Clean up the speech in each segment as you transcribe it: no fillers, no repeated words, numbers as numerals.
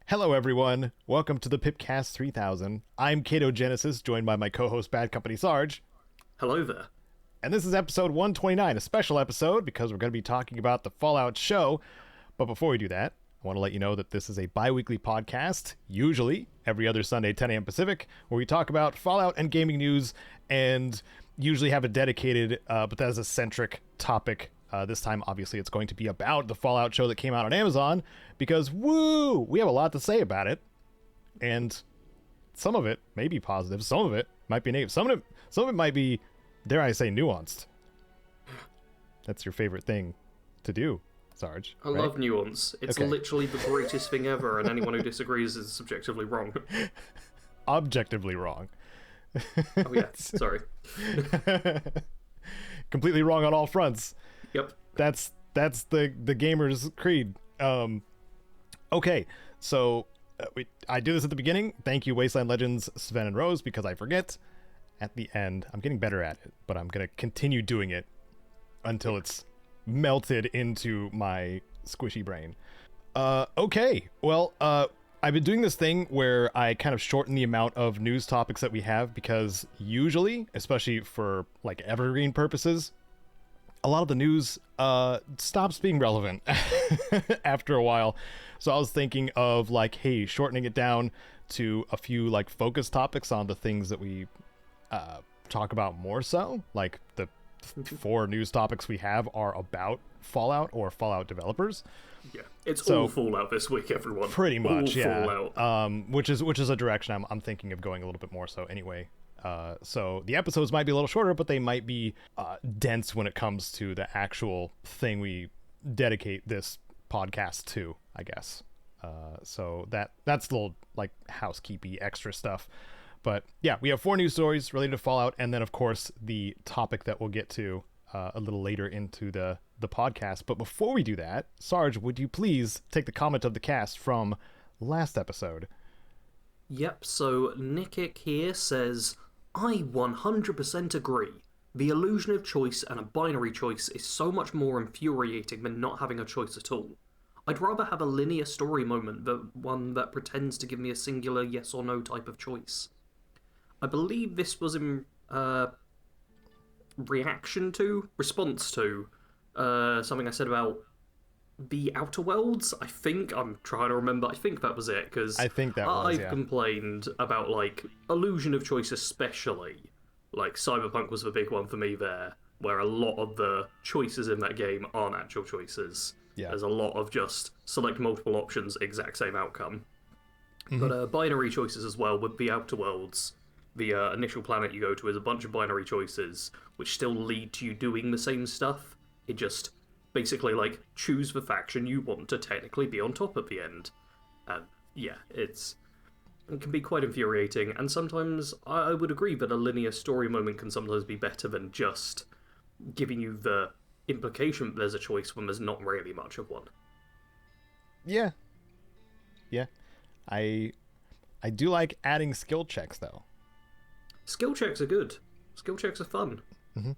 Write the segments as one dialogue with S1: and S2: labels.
S1: Hello, everyone. Welcome to the PIPCAST 3000. I'm Caedo Genesis, joined by my co-host BADCompanySarge.
S2: Hello there.
S1: And this is episode 129, a special episode because we're going to be talking about the Fallout show. But before we do that, I want to let you know that this is a bi-weekly podcast, usually every other Sunday, 10 a.m. Pacific, where we talk about Fallout and gaming news and usually have a dedicated Bethesda-centric topic. This time, obviously, it's going to be about the Fallout show that came out on Amazon because, woo, we have a lot to say about it. And some of it may be positive. Some of it might be negative. Some of it might be, dare I say, nuanced. That's your favorite thing to do, Sarge.
S2: I love nuance. It's literally the greatest thing ever, and anyone who disagrees is subjectively wrong.
S1: Objectively wrong.
S2: Oh, yeah. Sorry.
S1: Completely wrong on all fronts.
S2: Yep.
S1: That's the gamer's creed. Okay, so I do this at the beginning. Thank you, Wasteland Legends, Sven and Rose, because I forget. At the end, I'm getting better at it, but I'm going to continue doing it until it's melted into my squishy brain. Okay, well, I've been doing this thing where I kind of shorten the amount of news topics that we have because usually, especially for like evergreen purposes, a lot of the news stops being relevant after a while. So I was thinking of like, hey, shortening it down to a few like focus topics on the things that we talk about more so. Like the 4 news topics we have are about Fallout or Fallout developers.
S2: Yeah, it's all Fallout this week, everyone.
S1: Pretty much,
S2: all
S1: yeah.
S2: Fallout.
S1: Which is a direction I'm thinking of going a little bit more so anyway. So the episodes might be a little shorter, but they might be dense when it comes to the actual thing we dedicate this podcast to, I guess. So that's the little like housekeepy extra stuff. But yeah, we have 4 news stories related to Fallout, and then of course the topic that we'll get to a little later into the podcast. But before we do that, Sarge, would you please take the comment of the cast from last episode?
S2: Yep, so Nikic here says, I 100% agree. The illusion of choice and a binary choice is so much more infuriating than not having a choice at all. I'd rather have a linear story moment than one that pretends to give me a singular yes or no type of choice. I believe this was in response to something I said about the Outer Worlds. I'm trying to remember. I think that was it, because
S1: I think that was,
S2: I've complained about, like, illusion of choice especially. Like, Cyberpunk was the big one for me there, where a lot of the choices in that game aren't actual choices.
S1: Yeah.
S2: There's a lot of just select multiple options, exact same outcome. Mm-hmm. But binary choices as well with the Outer Worlds. The initial planet you go to is a bunch of binary choices, which still lead to you doing the same stuff. It just basically, like, choose the faction you want to technically be on top at the end. And yeah, it can be quite infuriating, and sometimes I would agree that a linear story moment can sometimes be better than just giving you the implication that there's a choice when there's not really much of one.
S1: Yeah. I do like adding skill checks, though.
S2: Skill checks are good. Skill checks are fun.
S1: Mm-hmm.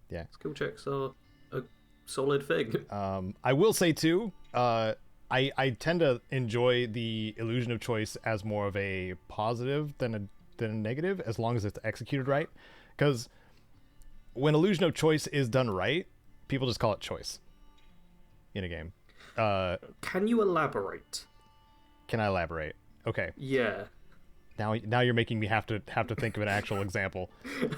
S2: Yeah. Skill checks are a solid thing.
S1: I will say, too, I tend to enjoy the illusion of choice as more of a positive than a negative, as long as it's executed right. Because when illusion of choice is done right, people just call it choice in a game.
S2: Can you elaborate?
S1: Can I elaborate? Okay.
S2: Yeah.
S1: Now you're making me have to think of an actual example.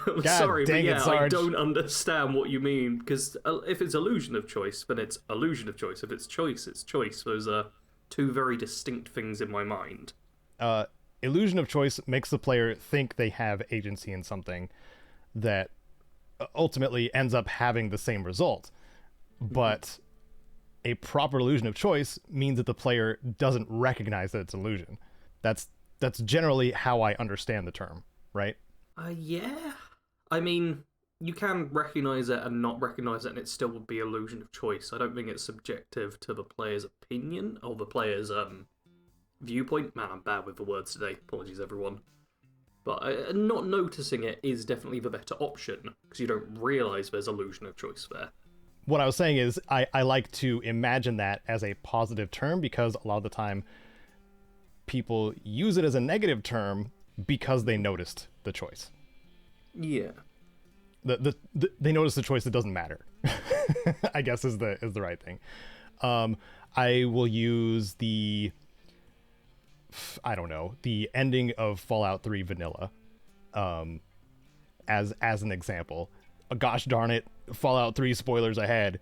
S2: I'm
S1: God,
S2: sorry,
S1: dang
S2: but yeah,
S1: it, Sarge.
S2: I don't understand what you mean, because if it's illusion of choice, then it's illusion of choice. If it's choice, it's choice. Those are 2 very distinct things in my mind.
S1: Illusion of choice makes the player think they have agency in something that ultimately ends up having the same result. But a proper illusion of choice means that the player doesn't recognize that it's an illusion. That's generally how I understand the term, right?
S2: Yeah. I mean, you can recognize it and not recognize it, and it still would be illusion of choice. I don't think it's subjective to the player's opinion or the player's viewpoint. Man, I'm bad with the words today. Apologies, everyone. But not noticing it is definitely the better option, because you don't realize there's illusion of choice there.
S1: what I was saying is I like to imagine that as a positive term, because a lot of the time people use it as a negative term because they noticed the choice.
S2: Yeah.
S1: They noticed the choice that doesn't matter. I guess is the right thing. I will use the ending of Fallout 3 vanilla as an example. Gosh darn it, Fallout 3 spoilers ahead.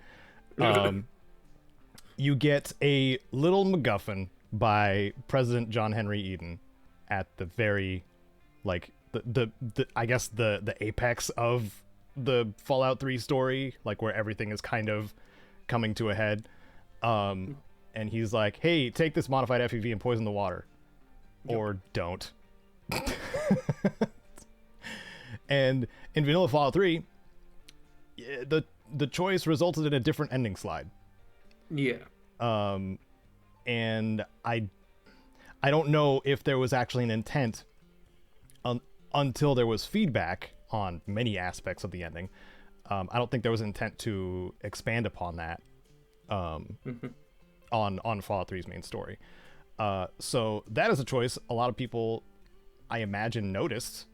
S1: You get a little MacGuffin by President John Henry Eden at the very, like, the I guess the apex of the Fallout 3 story, like where everything is kind of coming to a head. And he's like, hey, take this modified FEV and poison the water. Yep. Or don't. And in vanilla Fallout 3, the choice resulted in a different ending slide.
S2: Yeah.
S1: And I don't know if there was actually an intent until there was feedback on many aspects of the ending. I don't think there was intent to expand upon that on Fallout 3's main story. So that is a choice a lot of people, I imagine, noticed.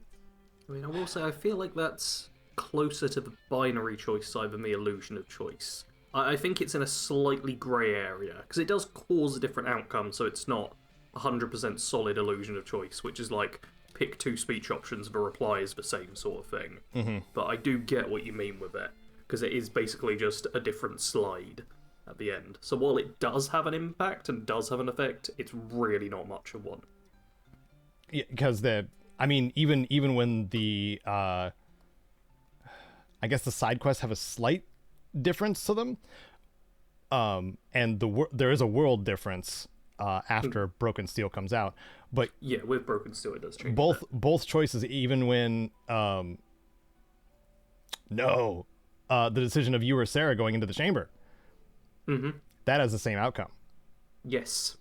S2: I mean, I will say I feel like that's closer to the binary choice side than the illusion of choice. I think it's in a slightly grey area, because it does cause a different outcome, so it's not 100% solid illusion of choice, which is like pick two speech options, the reply is the same sort of thing. Mm-hmm. But I do get what you mean with it, because it is basically just a different slide at the end. So while it does have an impact and does have an effect, it's really not much of one.
S1: Yeah, because even when the I guess the side quests have a slight difference to them, and there is a world difference after Broken Steel comes out, but
S2: yeah, with Broken Steel it does change.
S1: Both choices, even when the decision of you or Sarah going into the chamber, that has the same outcome. Yes,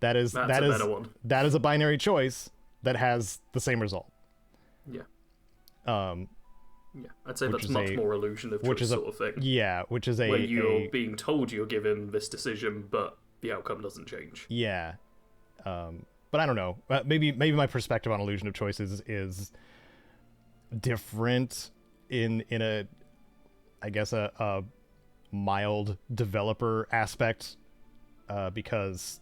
S1: that is a better one. That is a binary choice that has the same result.
S2: Yeah. Yeah, I'd say that's much more illusion of choice sort of thing.
S1: Yeah, which is
S2: where you're being told you're given this decision, but the outcome doesn't change.
S1: Yeah, but I don't know. Maybe my perspective on illusion of choice is different in a, I guess, a mild developer aspect, because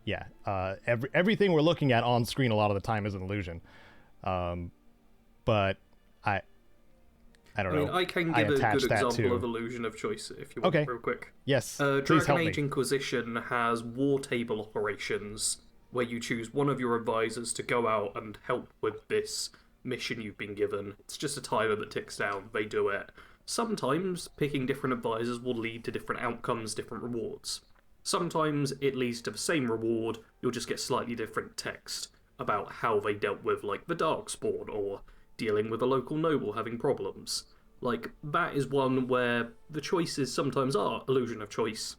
S1: everything we're looking at on screen a lot of the time is an illusion. But I don't know.
S2: I can give a good example of illusion of choice if you want, real quick.
S1: Yes,
S2: please help me. Dragon Age Inquisition has war table operations where you choose one of your advisors to go out and help with this mission you've been given. It's just a timer that ticks down. They do it. Sometimes picking different advisors will lead to different outcomes, different rewards. Sometimes it leads to the same reward, you'll just get slightly different text about how they dealt with, like, the Darkspawn, or dealing with a local noble having problems. Like, that is one where the choices sometimes are illusion of choice,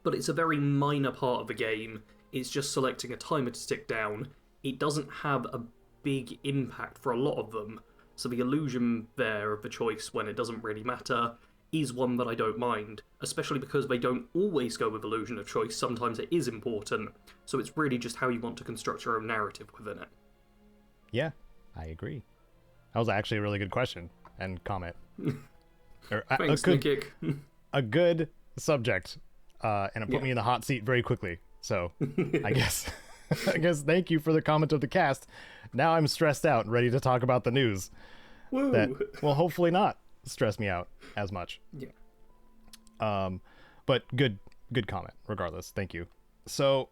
S2: but it's a very minor part of the game. It's just selecting a timer to tick down. It doesn't have a big impact for a lot of them, so the illusion there of the choice when it doesn't really matter is one that I don't mind, especially because they don't always go with illusion of choice. Sometimes it is important, so it's really just how you want to construct your own narrative within it.
S1: Yeah, I agree. That was actually a really good question and comment.
S2: Thanks, Nikic.
S1: A good subject, and it put me in the hot seat very quickly. So I guess thank you for the comment of the cast. Now I'm stressed out and ready to talk about the news.
S2: Woo.
S1: That will hopefully not stress me out as much.
S2: Yeah.
S1: But good comment regardless. Thank you. So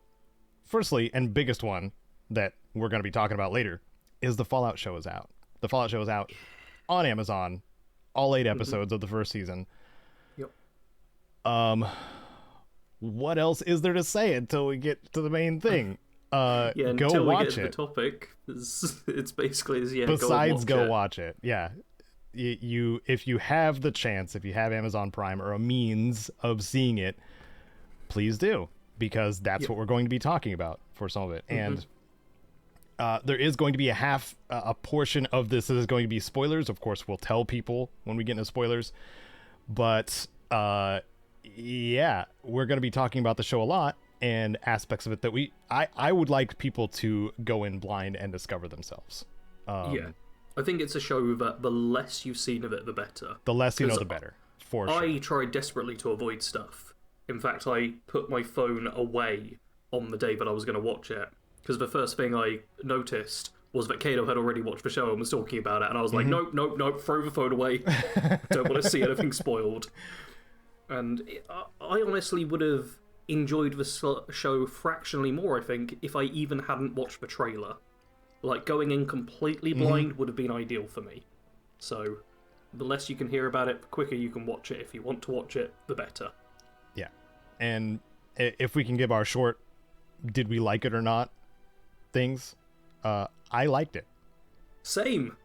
S1: firstly, and biggest one that we're going to be talking about later, is the Fallout show is out. The Fallout show is out on Amazon, all 8 episodes of the first season.
S2: Yep.
S1: What else is there to say until we get to the main thing?
S2: Until
S1: go watch
S2: we get to
S1: it.
S2: the topic, it's basically
S1: Besides,
S2: go
S1: watch it. Yeah, you if you have the chance, if you have Amazon Prime or a means of seeing it, please do, because that's what we're going to be talking about for some of it. And there is going to be a portion of this that is going to be spoilers. Of course, we'll tell people when we get into spoilers, But yeah, we're going to be talking about the show a lot and aspects of it that I would like people to go in blind and discover themselves.
S2: Yeah. I think it's a show that the less you've seen of it, the better.
S1: The less you know, the better. For sure.
S2: I tried desperately to avoid stuff. In fact, I put my phone away on the day that I was going to watch it, because the first thing I noticed was that Caedo had already watched the show and was talking about it, and I was like, nope, throw the phone away. Don't want to see anything spoiled. And I honestly would have enjoyed the show fractionally more, I think, if I even hadn't watched the trailer. Like, going in completely blind would have been ideal for me. So, the less you can hear about it, the quicker you can watch it. If you want to watch it, the better.
S1: Yeah. And if we can give our short, did we like it or not, things, I liked it.
S2: Same.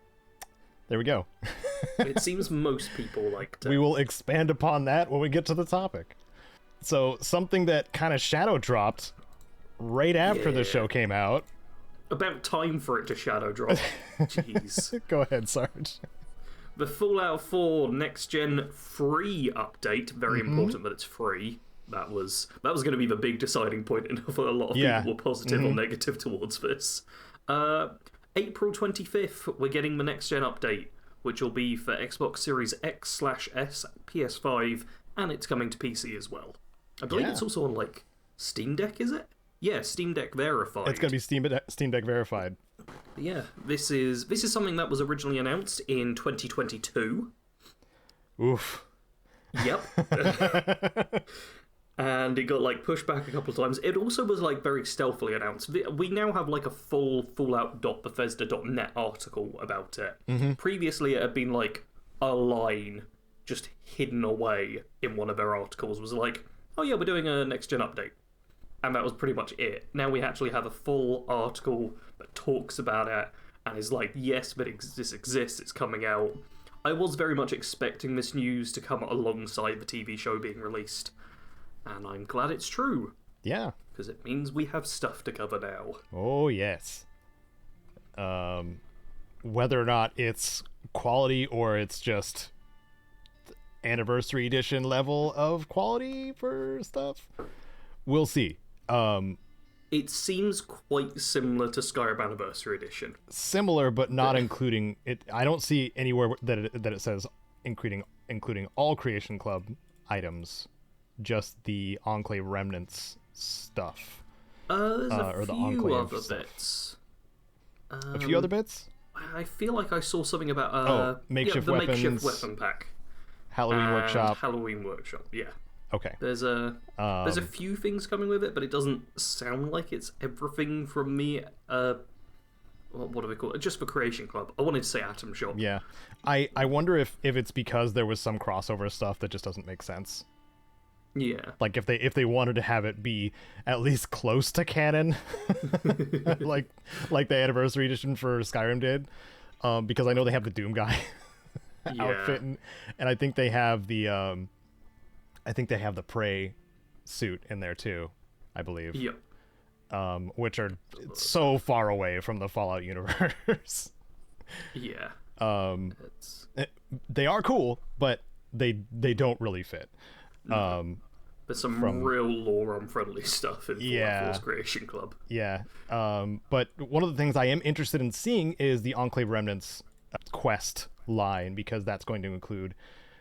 S1: There we go.
S2: It seems most people liked it.
S1: We will expand upon that when we get to the topic. So, something that kind of shadow dropped right after the show came out.
S2: About time for it to shadow drop. Jeez.
S1: Go ahead, Sarge.
S2: The Fallout 4 Next Gen free update. Very important that it's free. That was going to be the big deciding point, and a lot of people were positive or negative towards this. April 25th, we're getting the Next Gen update, which will be for Xbox Series X/S, PS5, and it's coming to PC as well. I believe it's also on, like, Steam Deck, is it? Yeah, Steam Deck verified.
S1: It's going to be Steam Deck verified.
S2: Yeah, this is something that was originally announced in 2022.
S1: Oof.
S2: Yep. And it got, like, pushed back a couple of times. It also was, like, very stealthily announced. We now have, like, a full Fallout.Bethesda.net article about it. Previously, it had been, like, a line just hidden away in one of their articles. It was like, oh yeah, we're doing a next-gen update. And that was pretty much it. Now we actually have a full article that talks about it and is like, yes, but this exists, it's coming out. I was very much expecting this news to come alongside the TV show being released. And I'm glad it's true.
S1: Yeah.
S2: Because it means we have stuff to cover now.
S1: Oh, yes. Whether or not it's quality or it's just anniversary edition level of quality for stuff, we'll see.
S2: It seems quite similar to Skyrim Anniversary Edition.
S1: Similar, but not including it. I don't see anywhere that it says including all Creation Club items, just the Enclave Remnants stuff.
S2: There's a few other bits.
S1: A few other bits?
S2: I feel like I saw something about
S1: makeshift
S2: the
S1: weapons,
S2: makeshift weapon pack,
S1: Halloween Workshop.
S2: Halloween Workshop, yeah.
S1: Okay.
S2: There's a few things coming with it, but it doesn't sound like it's everything from me. What do we call it? Just for Creation Club. I wanted to say Atom Shop.
S1: Yeah. I wonder if it's because there was some crossover stuff that just doesn't make sense.
S2: Yeah.
S1: Like if they wanted to have it be at least close to canon, like the Anniversary Edition for Skyrim did, because I know they have the Doom guy outfit, and I think they have the Prey suit in there too, I believe.
S2: Yep.
S1: Which are so far away from the Fallout universe.
S2: Yeah.
S1: They are cool, but they don't really fit.
S2: There's some real lore-unfriendly stuff in Fallout 4's Creation Club.
S1: Yeah. But one of the things I am interested in seeing is the Enclave Remnants quest line, because that's going to include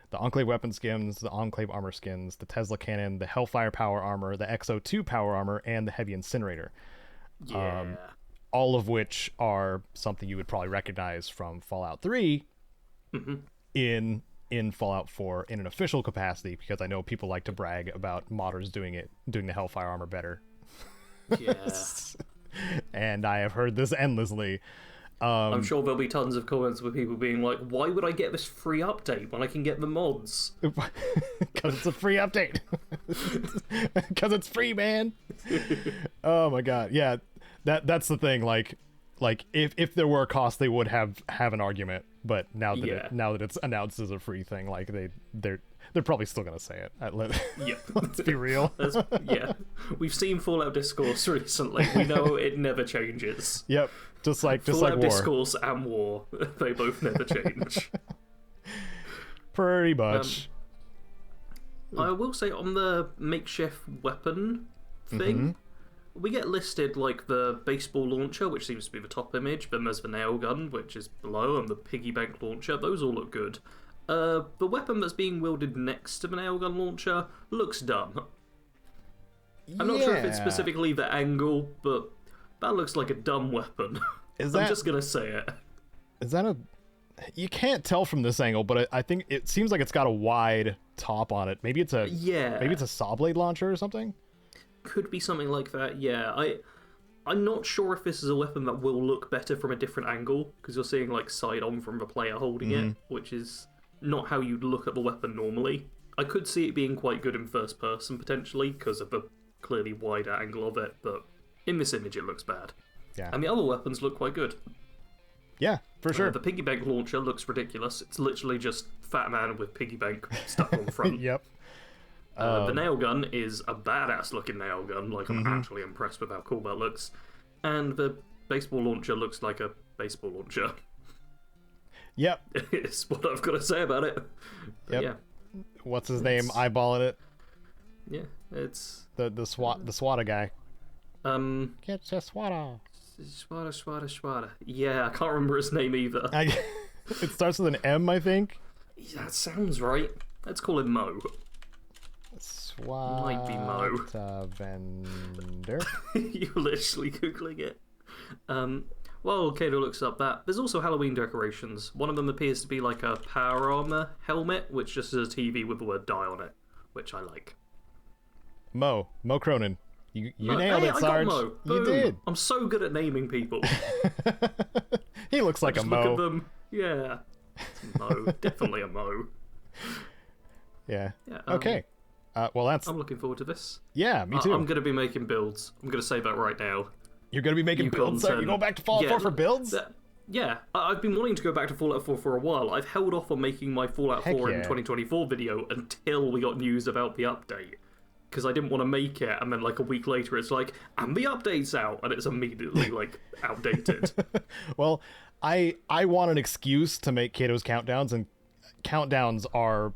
S1: the Enclave weapon skins, the Enclave armor skins, the Tesla cannon, the Hellfire power armor, the XO2 power armor, and the Heavy Incinerator.
S2: Yeah.
S1: All of which are something you would probably recognize from Fallout 3 in Fallout 4 in an official capacity, because I know people like to brag about modders doing the Hellfire armor better.
S2: Yes.
S1: And I have heard this endlessly.
S2: I'm sure there'll be tons of comments with people being like, why would I get this free update when I can get the mods?
S1: Because it's a free update. Because it's free, man. Oh my god. Yeah, that's the thing. Like if there were a cost, they would have an argument. But now that it's announced as a free thing, like they're probably still gonna say it. Let's be real.
S2: Yeah, we've seen Fallout Discourse recently. We know it never changes.
S1: Yep, just like
S2: Fallout
S1: war.
S2: Discourse and War, they both never change.
S1: Pretty much.
S2: I will say on the makeshift weapon thing, we get listed like the baseball launcher, which seems to be the top image, then there's the nail gun, which is below, and the piggy bank launcher. Those all look good. The weapon that's being wielded next to the nail gun launcher looks dumb. I'm not sure if it's specifically the angle, but that looks like a dumb weapon. I'm just gonna say it.
S1: Is that a... You can't tell from this angle, but I think it seems like it's got a wide top on it. Maybe it's a maybe it's a saw blade launcher or something.
S2: Could be something like that. Yeah, I'm not sure if this is a weapon that will look better from a different angle, because you're seeing like side on from the player holding it, which is not how you'd look at the weapon normally. I could see it being quite good in first person potentially because of the clearly wider angle of it, but in this image it looks bad.
S1: Yeah.
S2: And the other weapons look quite good.
S1: Yeah, for sure.
S2: The piggy bank launcher looks ridiculous. It's literally just fat man with piggy bank stuck on the front.
S1: Yep.
S2: The nail gun is a badass looking nail gun. Like, I'm actually impressed with how cool that looks. And the baseball launcher looks like a baseball launcher.
S1: Yep.
S2: It's what I've got to say about it. But
S1: yep. Yeah. What's his name? Eyeballing it.
S2: Yeah, it's
S1: the SWATA guy. Get your SWATA.
S2: Swada. Yeah, I can't remember his name either.
S1: It starts with an M, I think.
S2: That sounds right. Let's call him Mo.
S1: SWATA
S2: Might be Mo.
S1: Vendor.
S2: You're literally Googling it. Well, Caedo looks up that. There's also Halloween decorations. One of them appears to be like a power armor helmet, which just is a TV with the word die on it, which I like.
S1: Mo Cronin. You nailed it, Sarge.
S2: I got Mo.
S1: You did.
S2: I'm so good at naming people.
S1: He looks like a Mo.
S2: Look at them. Yeah. It's Mo. Definitely a Mo.
S1: Yeah. Okay. Well,
S2: I'm looking forward to this.
S1: Yeah, me too.
S2: I'm going to be making builds. I'm going to say that right now.
S1: You're going to be making builds? You go back to Fallout 4 for builds?
S2: Yeah, I've been wanting to go back to Fallout 4 for a while. I've held off on making my Fallout 4 in 2024 video until we got news about the update. Because I didn't want to make it, and then like a week later it's like, and the update's out, and it's immediately like outdated.
S1: Well, I want an excuse to make Caedo's countdowns, and countdowns are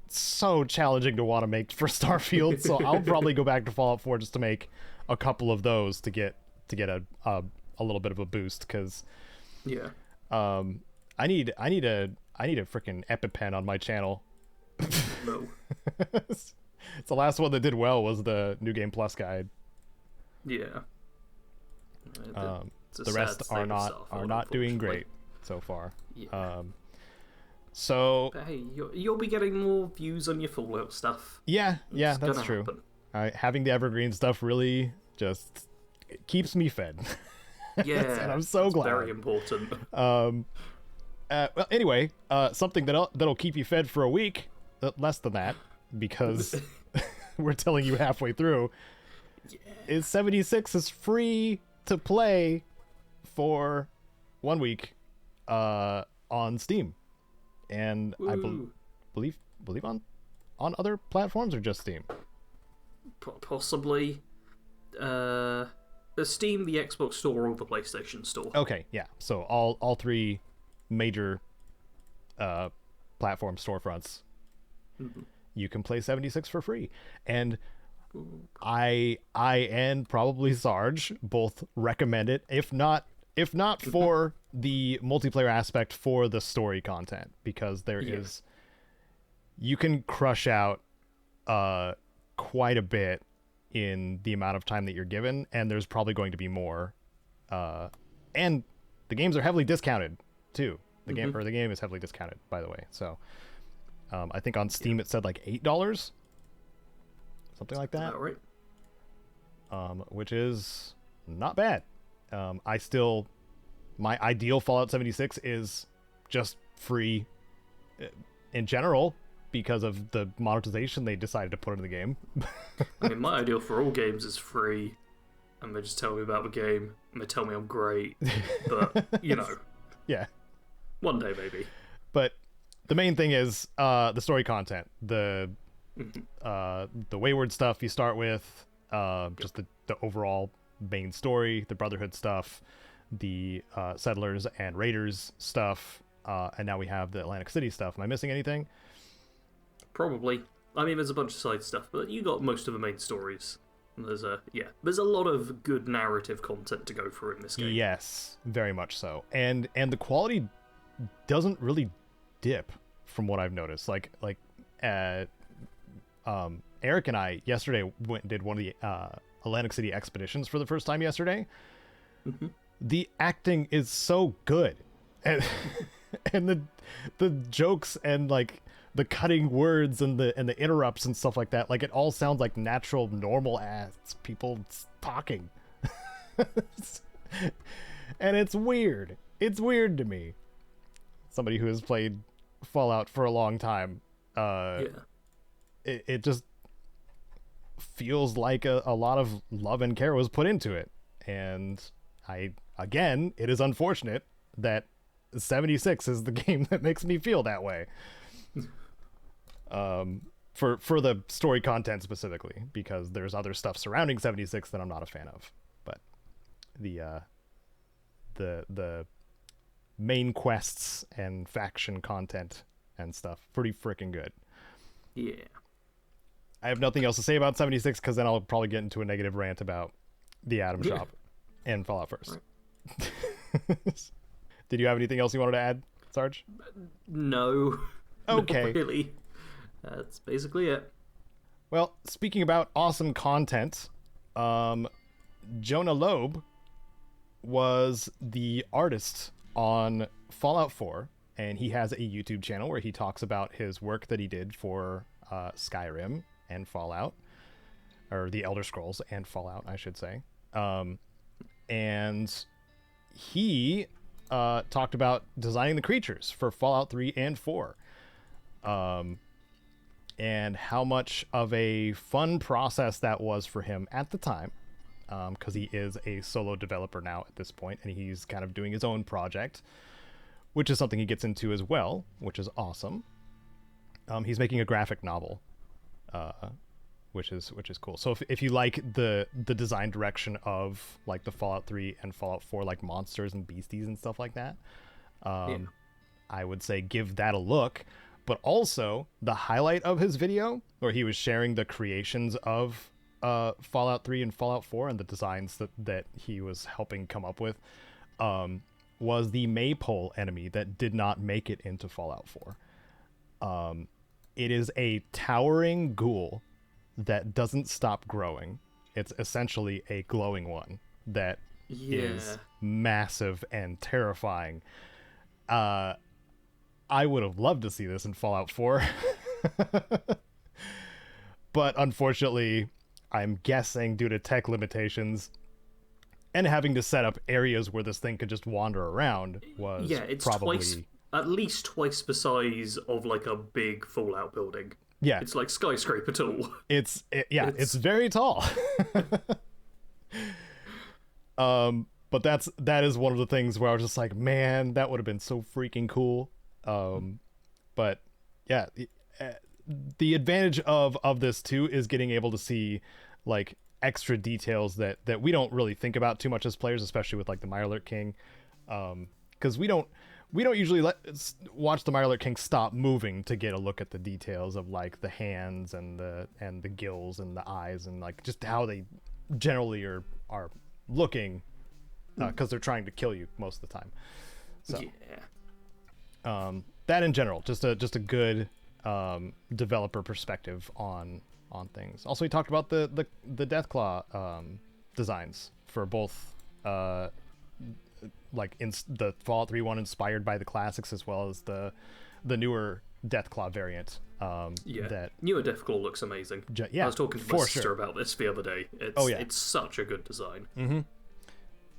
S1: so challenging to want to make for Starfield, so I'll probably go back to Fallout 4 just to make a couple of those to get a little bit of a boost, because I need a freaking EpiPen on my channel.
S2: No.
S1: It's the last one that did well was the New Game Plus guide.
S2: Yeah.
S1: The rest are not doing great so far.
S2: Yeah.
S1: So
S2: but hey, you'll be getting more views on your Fallout stuff.
S1: Yeah, that's true. Having the evergreen stuff really just keeps me fed.
S2: Yeah,
S1: and I'm so glad.
S2: Very important.
S1: Well, anyway, something that'll keep you fed for a week, less than that, because we're telling you halfway through, is 76 is free to play for 1 week on Steam, and I believe on other platforms, or just Steam.
S2: Possibly the Steam, the Xbox Store, or the PlayStation Store.
S1: Okay, yeah. So all three major platform storefronts. You can play 76 for free, and I and probably Sarge both recommend it, if not for the multiplayer aspect, for the story content, because you can crush out quite a bit in the amount of time that you're given, and there's probably going to be more, and the games are heavily discounted too. The game is heavily discounted, by the way, so I think on Steam it said like $8, something like that.
S2: Right.
S1: Which is not bad. My ideal Fallout 76 is just free in general, because of the monetization they decided to put in the game.
S2: I mean, my ideal for all games is free, and they just tell me about the game, and they tell me I'm great, but,
S1: Yeah.
S2: One day, maybe.
S1: But the main thing is the story content, the Wayward stuff you start with, just the overall main story, the Brotherhood stuff, the Settlers and Raiders stuff, and now we have the Atlantic City stuff. Am I missing anything?
S2: Probably. I mean, there's a bunch of side stuff, but you got most of the main stories. And there's a lot of good narrative content to go through in this game.
S1: Yes, very much so. And the quality doesn't really dip from what I've noticed. Eric and I yesterday went and did one of the Atlantic City expeditions for the first time yesterday.
S2: Mm-hmm.
S1: The acting is so good, and and the jokes and like the cutting words and the interrupts and stuff like that, like it all sounds like natural, normal ass people talking. And it's weird. It's weird to me. Somebody who has played Fallout for a long time, it just feels like a lot of love and care was put into it. And again, it is unfortunate that 76 is the game that makes me feel that way. For the story content specifically, because there's other stuff surrounding 76 that I'm not a fan of. But the main quests and faction content and stuff, pretty freaking good.
S2: Yeah.
S1: I have nothing else to say about 76 because then I'll probably get into a negative rant about the Atom Shop and Fallout First. Right. Did you have anything else you wanted to add, Sarge?
S2: No.
S1: Okay.
S2: Not really. That's basically it.
S1: Well, speaking about awesome content, Jonah Loeb was the artist on Fallout 4, and he has a YouTube channel where he talks about his work that he did for Skyrim and Fallout, or the Elder Scrolls and Fallout, I should say. And he talked about designing the creatures for Fallout 3 and 4. And how much of a fun process that was for him at the time, because he is a solo developer now at this point, and he's kind of doing his own project, which is something he gets into as well, which is awesome. He's making a graphic novel, which is cool. So if you like the design direction of like the Fallout 3 and Fallout 4, like monsters and beasties and stuff like that, I would say give that a look. But also, the highlight of his video, where he was sharing the creations of Fallout 3 and Fallout 4 and the designs that he was helping come up with, was the Maypole enemy that did not make it into Fallout 4. It is a towering ghoul that doesn't stop growing. It's essentially a glowing one that is massive and terrifying. I would have loved to see this in Fallout 4. But unfortunately, I'm guessing due to tech limitations and having to set up areas where this thing could just wander around was
S2: it's
S1: probably...
S2: at least twice the size of like a big Fallout building.
S1: Yeah.
S2: It's like skyscraper tall.
S1: It's very tall. But that is one of the things where I was just like, man, that would have been so freaking cool. But yeah, the advantage of this too is getting able to see like extra details that we don't really think about too much as players, especially with like the Mirelurk King, because we don't usually watch the Mirelurk King stop moving to get a look at the details of like the hands and the gills and the eyes and like just how they generally are looking, because they're trying to kill you most of the time. So that in general, just a good developer perspective on things. Also, he talked about the Deathclaw designs for both like in the Fallout 3 one inspired by the classics, as well as the newer Deathclaw variant. That
S2: newer Deathclaw looks amazing. I was talking to my sister about this the other day. It's such a good design.
S1: Mm-hmm.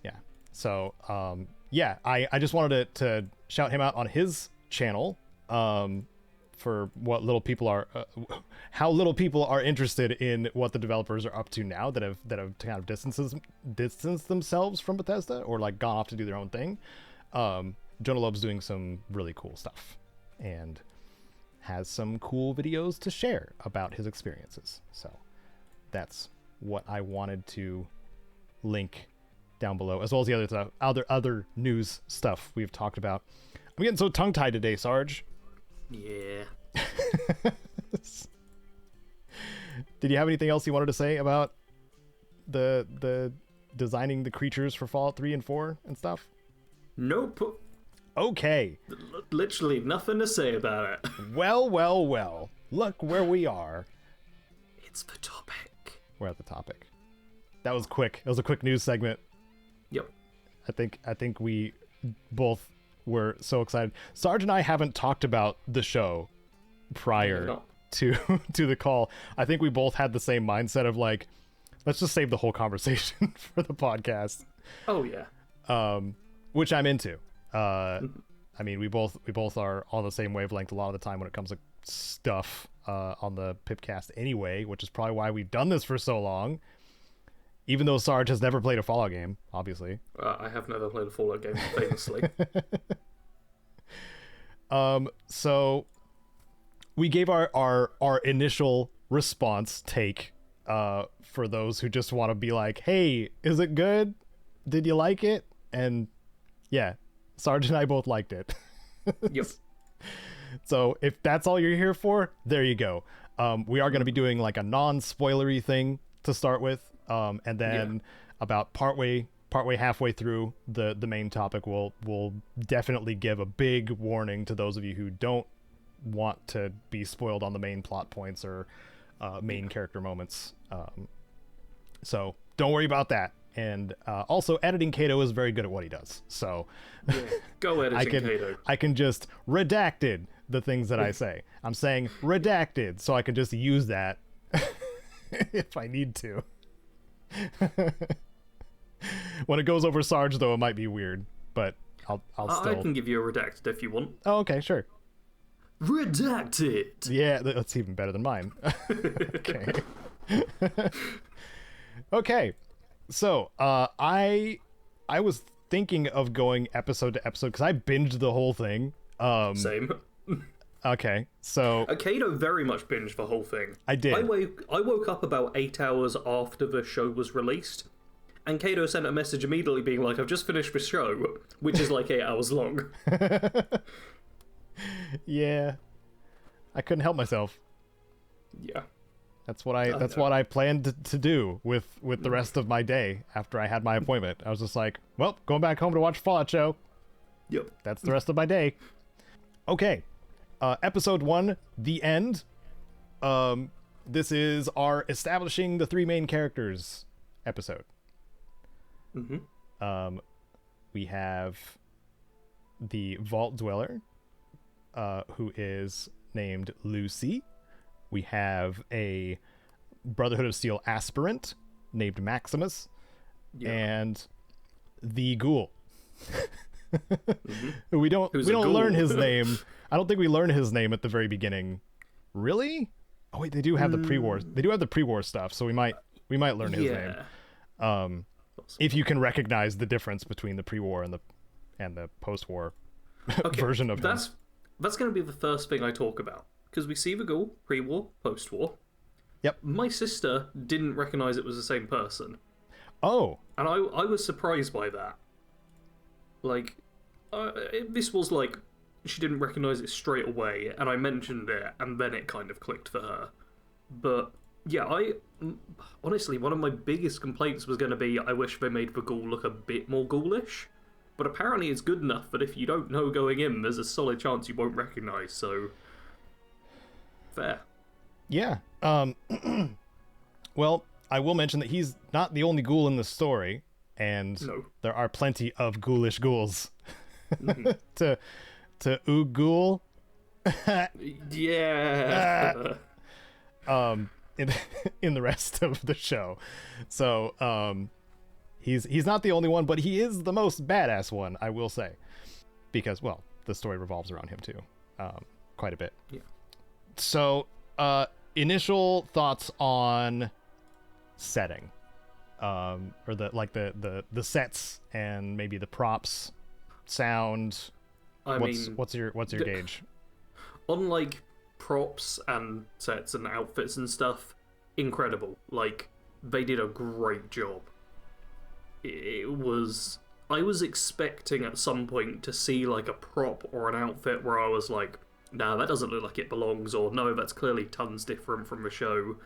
S1: Yeah. So I just wanted to shout him out on his channel for what little people are how little people are interested in what the developers are up to now that have kind of distanced themselves from Bethesda or like gone off to do their own thing. Jonah Loeb's doing some really cool stuff and has some cool videos to share about his experiences. So that's what I wanted to link down below, as well as the other stuff, other news stuff we've talked about. I'm getting so tongue-tied today, Sarge.
S2: Yeah.
S1: Did you have anything else you wanted to say about the designing the creatures for Fallout 3 and 4 and stuff?
S2: Nope.
S1: Okay.
S2: Literally nothing to say about it.
S1: Well. Look where we are.
S2: It's the topic.
S1: We're at the topic. That was quick. It was a quick news segment.
S2: Yep.
S1: I think we both were so excited. Sarge and I haven't talked about the show prior to the call. I think we both had the same mindset of like, let's just save the whole conversation for the podcast.
S2: Oh yeah.
S1: Which I'm into. I mean, we both are on the same wavelength a lot of the time when it comes to stuff on the PIPCAST anyway, which is probably why we've done this for so long. Even though Sarge has never played a Fallout game, obviously.
S2: I have never played a Fallout game, famously.
S1: So we gave our initial response take for those who just want to be like, hey, is it good? Did you like it? And yeah, Sarge and I both liked it.
S2: Yep.
S1: So if that's all you're here for, there you go. We are going to be doing like a non-spoilery thing to start with. And then about partway halfway through the main topic, we'll definitely give a big warning to those of you who don't want to be spoiled on the main plot points or main character moments. So don't worry about that. And also, editing Caedo is very good at what he does. So
S2: go editing Caedo.
S1: I can just redacted the things that I say. I'm saying redacted, so I can just use that if I need to. When it goes over Sarge, though, it might be weird, but I'll still.
S2: I can give you a redacted if you want.
S1: Oh, okay, sure.
S2: Redacted.
S1: Yeah, that's even better than mine. Okay. Okay. So, I was thinking of going episode to episode because I binged the whole thing.
S2: Same.
S1: Okay, so
S2: Caedo very much binged the whole thing.
S1: I did.
S2: I woke up about 8 hours after the show was released, and Caedo sent a message immediately being like, I've just finished the show, which is like 8 hours long.
S1: Yeah. I couldn't help myself.
S2: Yeah.
S1: That's what I planned to do with the rest of my day after I had my appointment. I was just like, well, going back home to watch Fallout show.
S2: Yep.
S1: That's the rest of my day. Okay. Episode 1, The End. This is our establishing the 3 main characters episode.
S2: Mm-hmm.
S1: We have the Vault Dweller, who is named Lucy. We have a Brotherhood of Steel aspirant named Maximus, and the Ghoul. Mm-hmm. We don't learn his name. I don't think we learn his name at the very beginning. Really? Oh wait, they do have the pre-war. They do have the pre-war stuff, so we might learn his name. If you can recognize the difference between the pre-war and the post-war version of him.
S2: That's going to be the first thing I talk about. Because we see the Ghoul, pre-war, post-war.
S1: Yep.
S2: My sister didn't recognize it was the same person.
S1: Oh.
S2: And I was surprised by that. Like, this was like, she didn't recognize it straight away, and I mentioned it, and then it kind of clicked for her. But, yeah, honestly, one of my biggest complaints was going to be, I wish they made the Ghoul look a bit more ghoulish. But apparently it's good enough that if you don't know going in, there's a solid chance you won't recognize, so... Fair.
S1: Yeah. Well, I will mention that he's not the only ghoul in the story, and there are plenty of ghoulish ghouls. Mm-hmm. to Oog Ghoul.
S2: Yeah.
S1: In the rest of the show. So, he's not the only one, but he is the most badass one, I will say. Because, well, the story revolves around him too. Quite a bit.
S2: Yeah.
S1: So, initial thoughts on setting, or the sets and maybe the props, sound. What's your gauge?
S2: On like props and sets and outfits and stuff, incredible. Like they did a great job. I was expecting at some point to see like a prop or an outfit where I was like, nah, that doesn't look like it belongs, or no, that's clearly tons different from the show.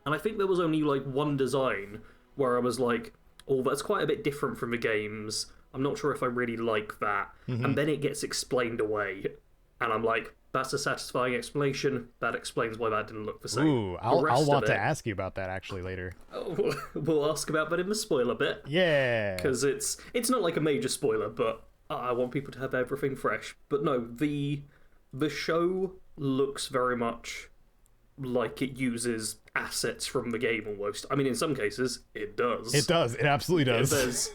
S2: And I think there was only like one design where I was like, oh, that's quite a bit different from the games. I'm not sure if I really like that. And then it gets explained away. And I'm like, that's a satisfying explanation. That explains why that didn't look the same.
S1: Ooh, I'll want to ask you about that actually later.
S2: We'll ask about that in the spoiler bit.
S1: Yeah.
S2: Because it's not like a major spoiler, but I want people to have everything fresh. But no, the show looks very much like it uses assets from the game almost. I mean, in some cases, it does.
S1: It does. It absolutely does.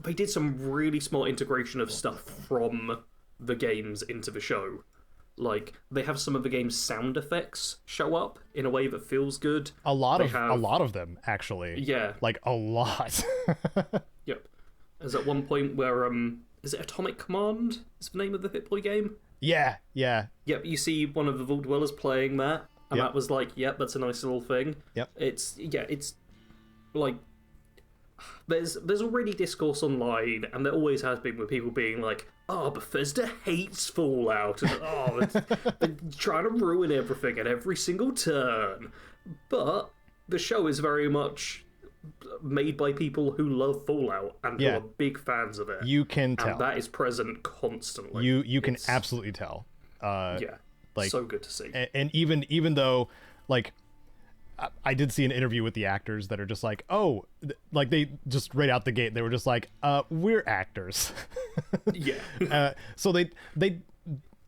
S2: They did some really smart integration of stuff from the games into the show. Like, they have some of the game's sound effects show up in a way that feels good.
S1: A lot of them, actually.
S2: Yeah.
S1: Like, a lot.
S2: Yep. There's at one point where, is it Atomic Command is the name of the Hit Boy game?
S1: Yeah.
S2: Yep, you see one of the Vault Dwellers playing that, and that was like, yep, that's a nice little thing.
S1: Yep.
S2: It's like, there's already discourse online, and there always has been, with people being like, oh, Bethesda hates Fallout, and oh, they're trying to ruin everything at every single turn. But the show is very much made by people who love Fallout and who are big fans of it.
S1: You can tell.
S2: And that is present constantly.
S1: You can absolutely tell.
S2: Like, so good to see.
S1: And even though, like, I did see an interview with the actors that are just like, oh, like they just right out the gate, they were just like, we're actors.
S2: Yeah.
S1: So they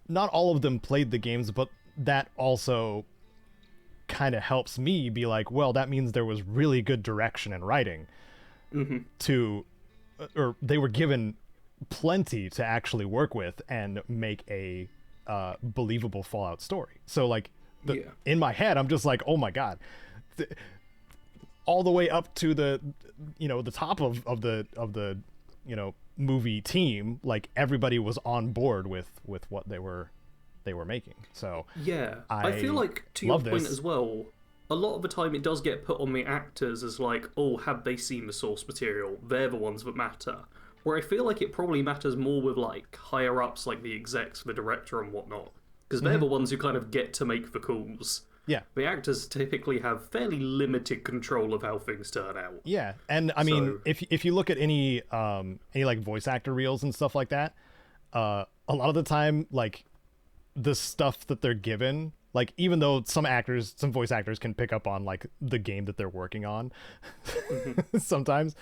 S1: not all of them played the games, but that also kind of helps me be like, well, that means there was really good direction and writing or they were given plenty to actually work with and make a believable Fallout story. So like, in my head, I'm just like, oh my god, all the way up to the top of the movie team, like everybody was on board with what they were making. So
S2: yeah, I feel like, to your point as well, a lot of the time it does get put on the actors as like, oh, have they seen the source material? They're the ones that matter. Where I feel like it probably matters more with like higher ups, like the execs, the director and whatnot, because they're the ones who kind of get to make the calls.
S1: Yeah,
S2: the actors typically have fairly limited control of how things turn out.
S1: Yeah, and I mean, if you look at any like voice actor reels and stuff like that, a lot of the time, like the stuff that they're given, like even though some voice actors can pick up on like the game that they're working on, sometimes,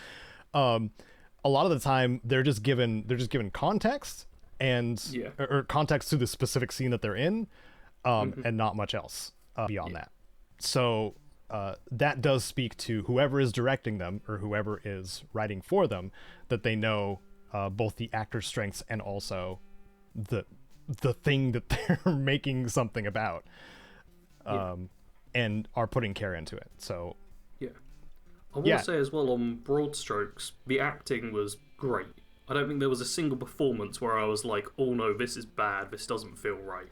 S1: a lot of the time they're just given context and or context to the specific scene that they're in, and not much else beyond that. So that does speak to whoever is directing them or whoever is writing for them, that they know both the actor's strengths and also the thing that they're making something about, and are putting care into it. So
S2: I want to say as well, on broad strokes, the acting was great. I don't think there was a single performance where I was like, oh no, this is bad, this doesn't feel right.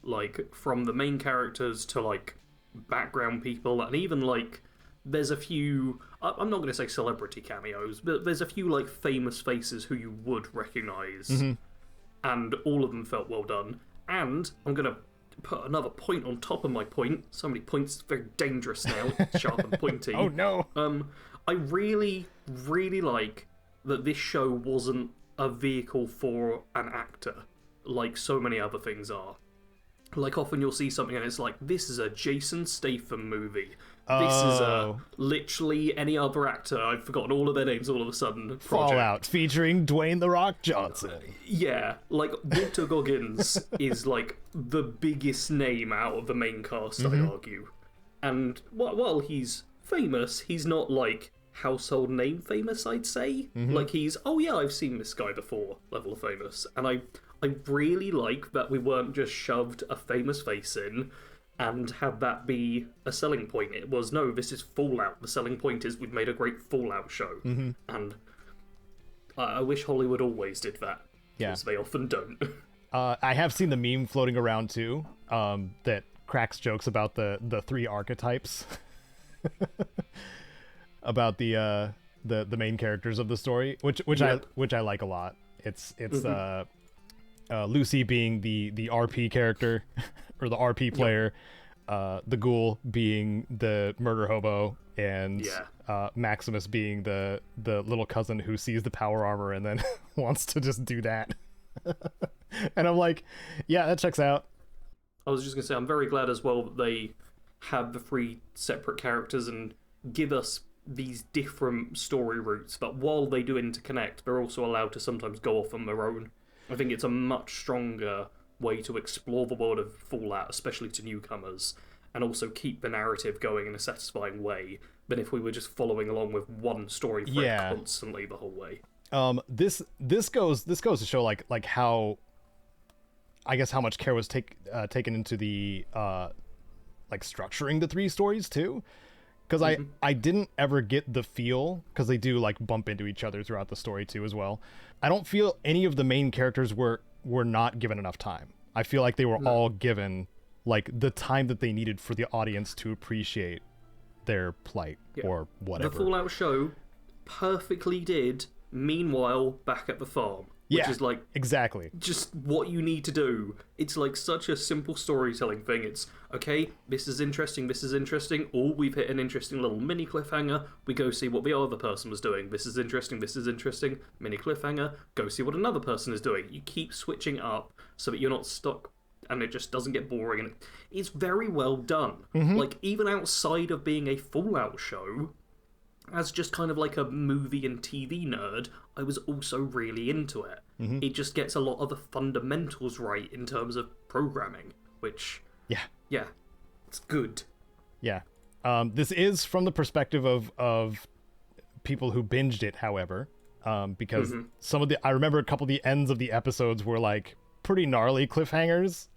S2: Like, from the main characters to like background people, and even like there's a few, I'm not going to say celebrity cameos, but there's a few like famous faces who you would recognize, and all of them felt well done. And I'm going to put another point on top of my point. So many points, very dangerous now, sharp and pointy.
S1: Oh no.
S2: I really, really like that this show wasn't a vehicle for an actor like so many other things are. Like, often you'll see something and it's like, this is a Jason Statham movie. This is literally any other actor. I've forgotten all of their names all of a sudden. Project.
S1: Fallout featuring Dwayne "The Rock" Johnson.
S2: Yeah, like Walter Goggins is like the biggest name out of the main cast, I argue. And while he's famous, he's not like household name famous, I'd say. Like, he's, oh yeah, I've seen this guy before level of famous. And I really like that we weren't just shoved a famous face in and have that be a selling point. It was, no, this is Fallout. The selling point is we've made a great Fallout show. And I wish Hollywood always did that. Because they often don't.
S1: I have seen the meme floating around too, that cracks jokes about the three archetypes. About the main characters of the story, which I like a lot. It's Lucy being the RP character or the RP player, the ghoul being the murder hobo, and
S2: Yeah.
S1: Maximus being the little cousin who sees the power armor and then wants to just do that. And I'm like, yeah, that checks out.
S2: I was just going to say, I'm very glad as well that they have the three separate characters and give us these different story routes, but while they do interconnect, they're also allowed to sometimes go off on their own. I think it's a much stronger way to explore the world of Fallout, especially to newcomers, and also keep the narrative going in a satisfying way than if we were just following along with one story thread constantly the whole way.
S1: This goes to show like how, I guess, how much care was taken into the like structuring the three stories too, because I didn't ever get the feel, because they do like bump into each other throughout the story too as well. I don't feel any of the main characters were not given enough time. I feel like they were all given like the time that they needed for the audience to appreciate their plight or whatever.
S2: The Fallout show perfectly did Meanwhile back at the farm. Which is like
S1: exactly
S2: just what you need to do. It's like such a simple storytelling thing. It's okay, this is interesting, or we've hit an interesting little mini cliffhanger, we go see what the other person was doing. This is interesting, mini cliffhanger, go see what another person is doing. You keep switching up so that you're not stuck and it just doesn't get boring, and it's very well done. Like, even outside of being a Fallout show, as just kind of like a movie and TV nerd, I was also really into it. It just gets a lot of the fundamentals right in terms of programming, which, yeah, it's good.
S1: Yeah. This is from the perspective of people who binged it, however, because some of I remember a couple of the ends of the episodes were like pretty gnarly cliffhangers.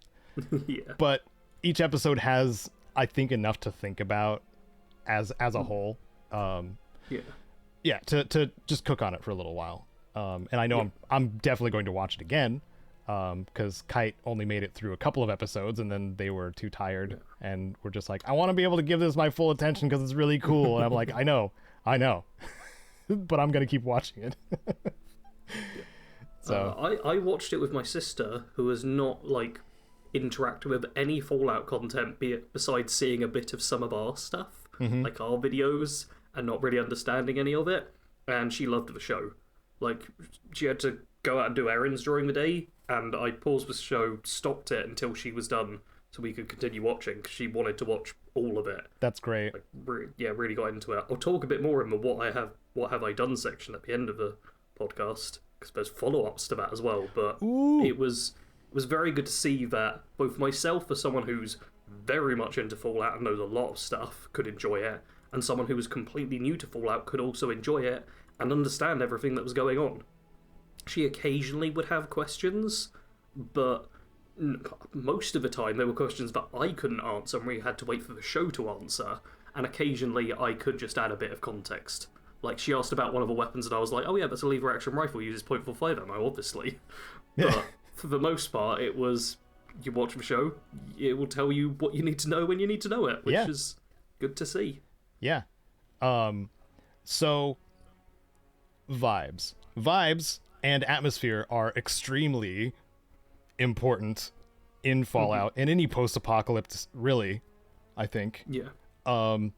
S1: But each episode has, I think, enough to think about as a whole. To just cook on it for a little while. And I know I'm definitely going to watch it again, because Kite only made it through a couple of episodes and then they were too tired and were just like, I want to be able to give this my full attention because it's really cool. And I'm like, I know, but I'm gonna keep watching it. So
S2: I watched it with my sister, who has not like interacted with any Fallout content besides seeing a bit of some of our stuff, like our videos, and not really understanding any of it, and she loved the show. Like, she had to go out and do errands during the day, and I paused the show, stopped it until she was done, so we could continue watching, because she wanted to watch all of it.
S1: That's great.
S2: Like, really got into it. I'll talk a bit more in the what have I done section at the end of the podcast, because there's follow-ups to that as well, but it was very good to see that both myself, as someone who's very much into Fallout and knows a lot of stuff, could enjoy it, and someone who was completely new to Fallout could also enjoy it and understand everything that was going on. She occasionally would have questions, but most of the time they were questions that I couldn't answer and we had to wait for the show to answer, and occasionally I could just add a bit of context. Like, she asked about one of the weapons and I was like, oh yeah, that's a lever action rifle, uses .45 ammo, obviously. But for the most part, it was, you watch the show, it will tell you what you need to know when you need to know it, which is good to see.
S1: Yeah. So vibes and atmosphere are extremely important in Fallout and any post-apocalypse, really, I think. They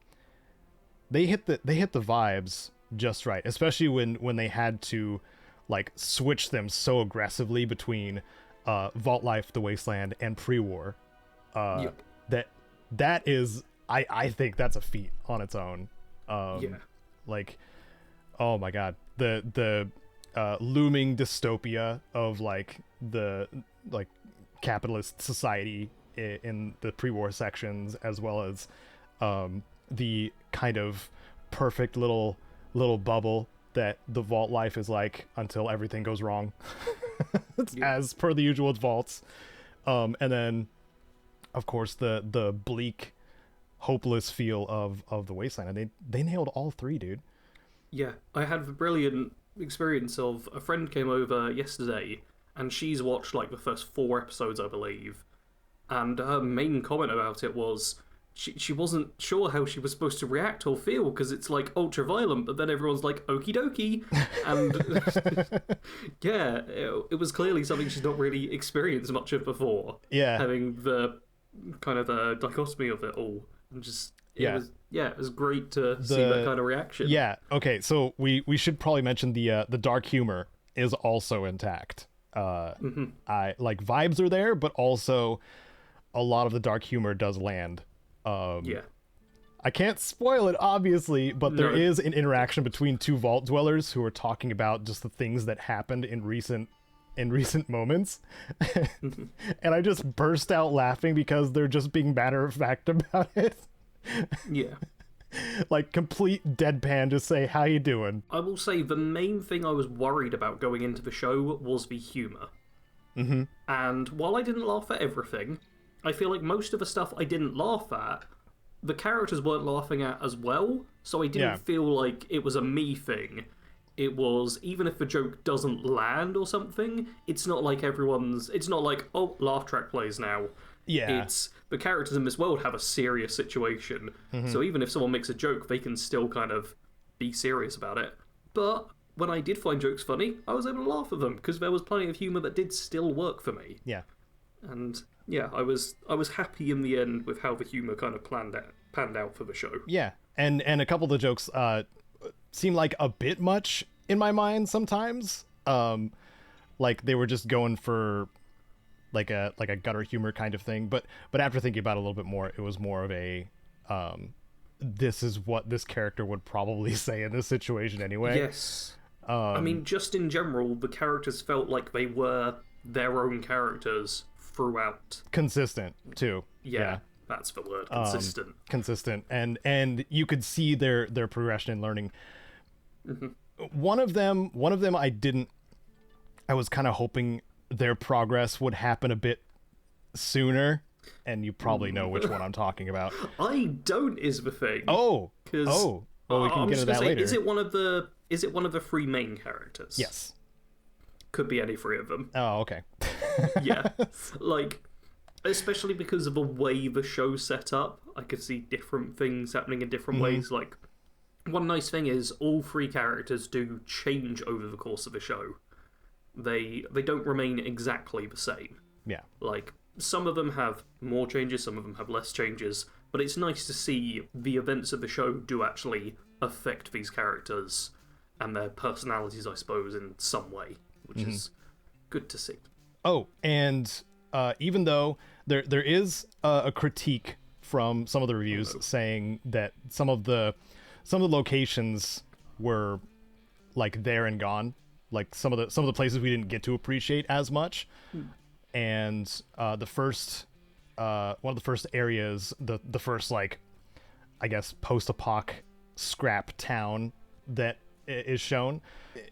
S1: hit the vibes just right, especially when they had to like switch them so aggressively between Vault Life, The Wasteland, and pre-war. That is, I think that's a feat on its own. Like, oh my god, the looming dystopia of like the capitalist society in the pre-war sections, as well as the kind of perfect little bubble that the Vault Life is like until everything goes wrong, as per the usual vaults. And then, of course, the bleak, hopeless feel of the Wasteland, and they nailed all three, dude.
S2: Yeah, I had the brilliant experience of a friend came over yesterday, and she's watched like the first 4 episodes, I believe, and her main comment about it was she wasn't sure how she was supposed to react or feel, because it's like ultra violent, but then everyone's like okie dokie, and it was clearly something she's not really experienced much of before. Having the kind of the dichotomy of it all, and just it was great to see
S1: The
S2: that kind of reaction.
S1: yeah, okay, so we should probably mention the dark humor is also intact. I like vibes are there, but also a lot of the dark humor does land.
S2: Yeah.
S1: I can't spoil it, obviously, but there
S2: No.
S1: is an interaction between two vault dwellers who are talking about just the things that happened in recent moments. And I just burst out laughing because they're just being matter of fact about it.
S2: Yeah.
S1: Like complete deadpan, just say, how you doing?
S2: I will say the main thing I was worried about going into the show was the humour.
S1: Mm-hmm.
S2: And while I didn't laugh at everything, I feel like most of the stuff I didn't laugh at, the characters weren't laughing at as well, so I didn't feel like it was a me thing. It was, even if the joke doesn't land or something, it's not like it's not like, oh, laugh track plays now.
S1: Yeah.
S2: It's, the characters in this world have a serious situation, so even if someone makes a joke, they can still kind of be serious about it. But when I did find jokes funny, I was able to laugh at them, because there was plenty of humour that did still work for me.
S1: Yeah.
S2: And yeah, I was happy in the end with how the humour kind of panned out for the show.
S1: Yeah. And a couple of the jokes seem like a bit much in my mind sometimes. Like they were just going for like a gutter humor kind of thing, but after thinking about it a little bit more, it was more of a this is what this character would probably say in this situation anyway.
S2: Yes. I mean, just in general, the characters felt like they were their own characters throughout.
S1: Consistent too.
S2: Yeah. That's the word. Consistent.
S1: Consistent, and you could see their progression and learning. One of them I was kind of hoping their progress would happen a bit sooner, and you probably know which one I'm talking about.
S2: I don't is the thing.
S1: Well, we can get into that later.
S2: Is it one of the three main characters?
S1: Yes.
S2: Could be any three of them.
S1: Oh, okay.
S2: Yeah. Like, especially because of the way the show's set up, I could see different things happening in different ways. Like, one nice thing is all three characters do change over the course of the show. They don't remain exactly the same.
S1: Yeah.
S2: Like, some of them have more changes, some of them have less changes, but it's nice to see the events of the show do actually affect these characters and their personalities, I suppose, in some way, which is good to see.
S1: Oh, and even though there is a critique from some of the reviews saying that some of the locations were like there and gone, like some of the places we didn't get to appreciate as much, and the first one of the first areas, the first, like, I guess post-apoc scrap town that is shown,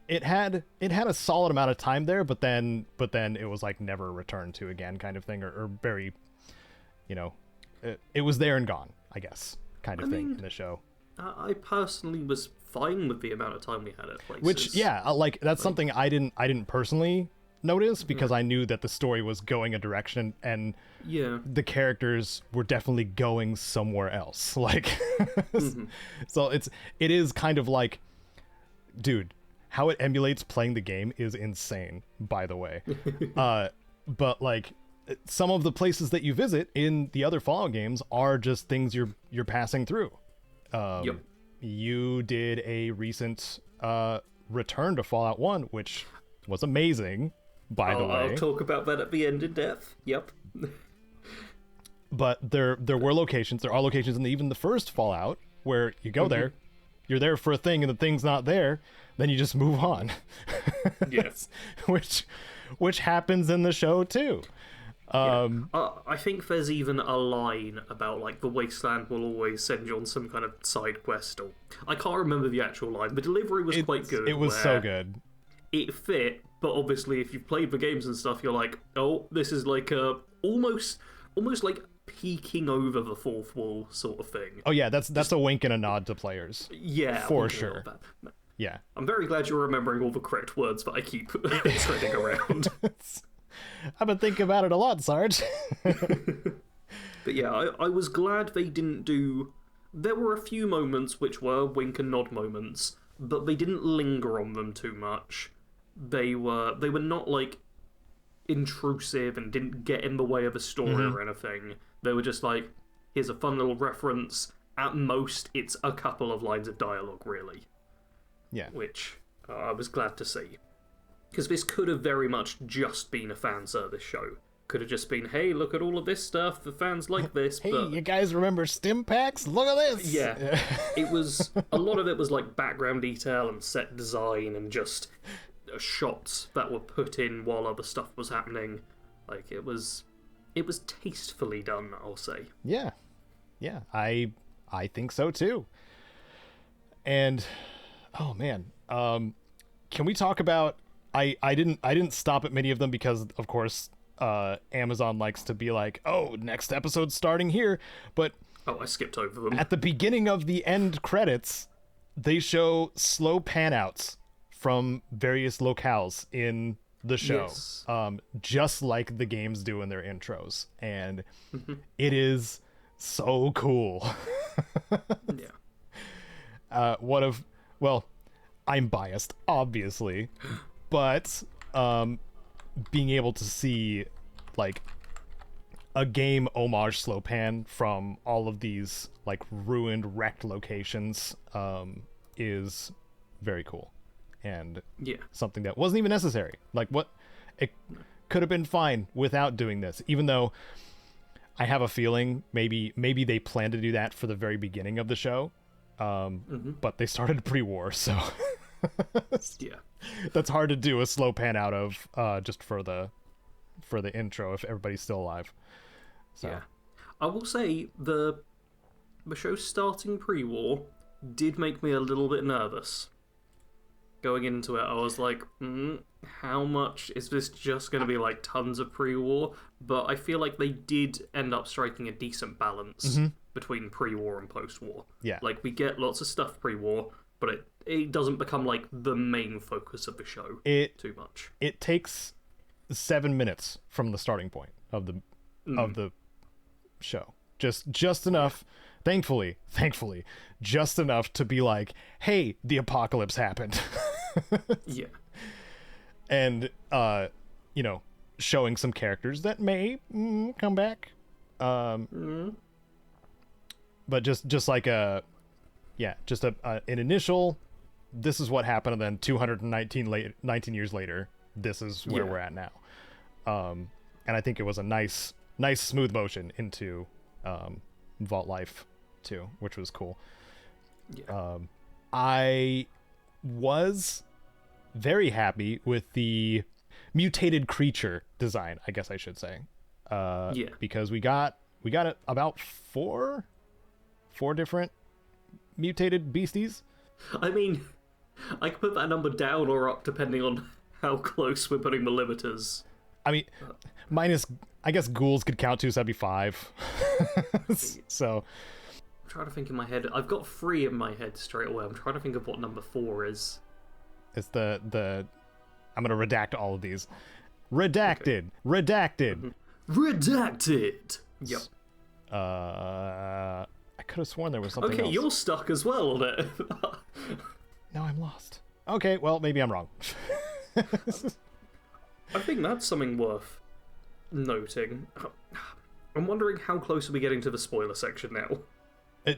S1: it had a solid amount of time there, but then it was like never returned to again, kind of thing, or very, it was there and gone, I guess, kind of thing in the show.
S2: I personally was fine with the amount of time we had at places.
S1: Which, like that's something I didn't personally notice, because I knew that the story was going a direction, and the characters were definitely going somewhere else. Like, so it is kind of like, dude, how it emulates playing the game is insane, by the way. But like, some of the places that you visit in the other Fallout games are just things you're passing through. You did a recent return to Fallout 1, which was amazing, by the way.
S2: I'll talk about that at the end in depth. Yep.
S1: But there are locations in even the first Fallout where you go there, you're there for a thing, and the thing's not there, then you just move on.
S2: Yes.
S1: which happens in the show too.
S2: I think there's even a line about, like, the wasteland will always send you on some kind of side quest, or I can't remember the actual line. The delivery was quite good.
S1: It was so good.
S2: It fit, but obviously if you've played the games and stuff, you're like, oh, this is like a almost like peeking over the fourth wall sort of thing.
S1: Oh yeah, that's a wink and a nod to players.
S2: Yeah,
S1: for sure. Yeah,
S2: I'm very glad you're remembering all the correct words that I keep treading around.
S1: I've been thinking about it a lot, Sarge.
S2: But yeah, I was glad they didn't do... There were a few moments which were wink and nod moments, but they didn't linger on them too much. They were not, like, intrusive and didn't get in the way of the story or anything. They were just like, here's a fun little reference. At most, it's a couple of lines of dialogue, really.
S1: Yeah.
S2: Which I was glad to see. Because this could have very much just been a fan service show. Could have just been, hey, look at all of this stuff, the fans like this,
S1: Hey,
S2: but...
S1: you guys remember stim packs? Look at this!
S2: Yeah. It was... A lot of it was like background detail and set design and just shots that were put in while other stuff was happening. Like, it was tastefully done, I'll say.
S1: Yeah. Yeah, I think so too. And oh man, can we talk about I didn't stop at many of them because of course Amazon likes to be like, oh, next episode's starting here, but
S2: I skipped over them.
S1: at the beginning of the end credits they show slow panouts from various locales in the show.
S2: Yes.
S1: Just like the games do in their intros, and it is so cool.
S2: Yeah.
S1: Well, I'm biased, obviously, but being able to see like a game homage slow pan from all of these like ruined, wrecked locations is very cool, and
S2: Yeah.
S1: something that wasn't even necessary. Like, what it could have been fine without doing this, even though I have a feeling maybe they planned to do that for the very beginning of the show, but they started pre-war, so
S2: Yeah.
S1: that's hard to do a slow pan out of just for the intro if everybody's still alive. So.
S2: Yeah. I will say the show starting pre-war did make me a little bit nervous. Going into it, I was like, how much is this just going to be like tons of pre-war? But I feel like they did end up striking a decent balance between pre-war and post-war.
S1: Yeah.
S2: Like, we get lots of stuff pre-war, but it doesn't become like the main focus of the show too much.
S1: It takes 7 minutes from the starting point of the show. Just enough, thankfully, just enough to be like, hey, the apocalypse happened.
S2: Yeah.
S1: And showing some characters that may come back. But just like an initial, this is what happened, and then 19 years later, this is where we're at now. And I think it was a nice smooth motion into Vault Life too, which was cool.
S2: Yeah.
S1: I was very happy with the mutated creature design, I guess I should say. Because we got about four different mutated beasties.
S2: I mean, I can put that number down or up depending on how close we're putting the limiters.
S1: I mean, minus, I guess ghouls could count too, so that'd be 5. So
S2: I'm trying to think in my head. I've got 3 in my head straight away. I'm trying to think of what number 4 is.
S1: it's the I'm gonna redact all of these. Redacted.
S2: Redacted. Yep.
S1: I could have sworn there was something
S2: Okay,
S1: else.
S2: you're stuck as well on it.
S1: Now I'm lost. Okay, well, maybe I'm wrong.
S2: I think that's something worth noting. I'm wondering how close are we getting to the spoiler section now?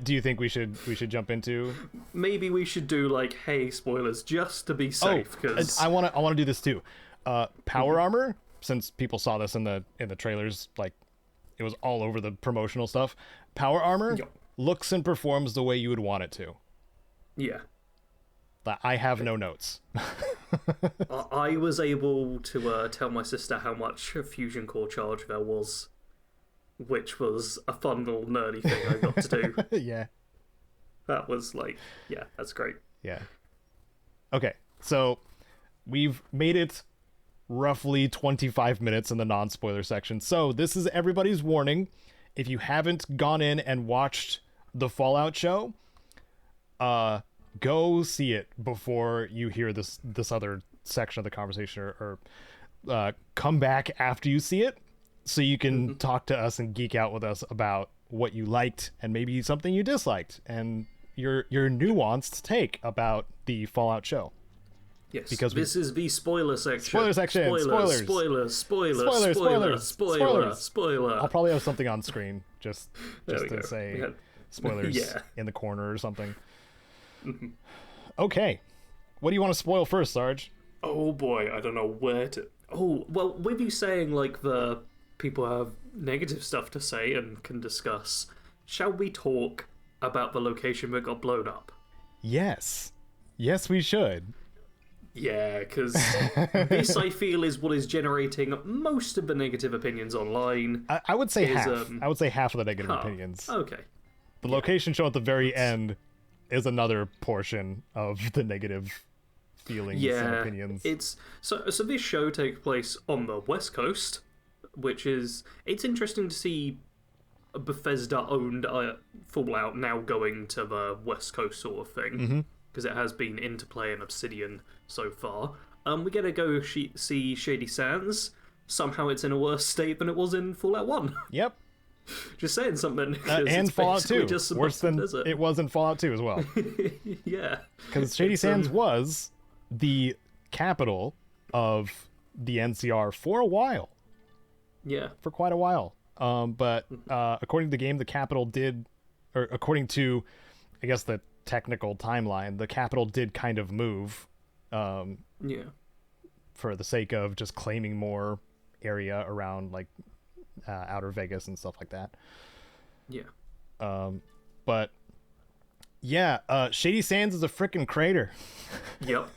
S1: Do you think we should jump into?
S2: Maybe we should do like, hey, spoilers, just to be safe. Because
S1: I want to do this too. Power armor, since people saw this in the trailers, like it was all over the promotional stuff. Power armor looks and performs the way you would want it to.
S2: Yeah.
S1: But I have no notes.
S2: I was able to tell my sister how much fusion core charge there was, which was a fun little nerdy thing I got to do.
S1: Yeah.
S2: That was like, yeah, that's great.
S1: Yeah. Okay, so we've made it roughly 25 minutes in the non-spoiler section. So this is everybody's warning. If you haven't gone in and watched the Fallout show, go see it before you hear this other section of the conversation, or come back after you see it, so you can talk to us and geek out with us about what you liked and maybe something you disliked and your nuanced take about the Fallout show.
S2: Yes,
S1: because
S2: this is the spoiler section.
S1: Spoiler section.
S2: Spoilers. Spoiler.
S1: I'll probably have something on screen just to
S2: go.
S1: say spoilers
S2: Yeah.
S1: in the corner or something. Okay, what do you want to spoil first, Sarge?
S2: Oh boy, I don't know where to. Oh well, with you saying like the people have negative stuff to say and can discuss, shall we talk about the location that got blown up?
S1: Yes, we should.
S2: Yeah, because this, I feel, is what is generating most of the negative opinions online.
S1: I would say half. I would say half of the negative opinions.
S2: Okay.
S1: The location show at the very end is another portion of the negative feelings and opinions.
S2: It's so this show takes place on the West Coast, which is it's interesting to see Bethesda owned Fallout now going to the West Coast sort of thing, because it has been Interplay and Obsidian so far. We get to go see Shady Sands. Somehow it's in a worse state than it was in Fallout 1.
S1: Yep.
S2: Just saying something.
S1: And Fallout 2.
S2: Just
S1: worse than it was in Fallout 2 as well.
S2: Yeah.
S1: Because Shady Sands was the capital of the NCR for a while.
S2: Yeah.
S1: For quite a while. But according to the game, the capital did, or according to, I guess, the technical timeline, the capital did kind of move.
S2: Yeah.
S1: For the sake of just claiming more area around, like, Outer Vegas and stuff like that.
S2: Yeah.
S1: But yeah, Shady Sands is a freaking crater.
S2: Yep.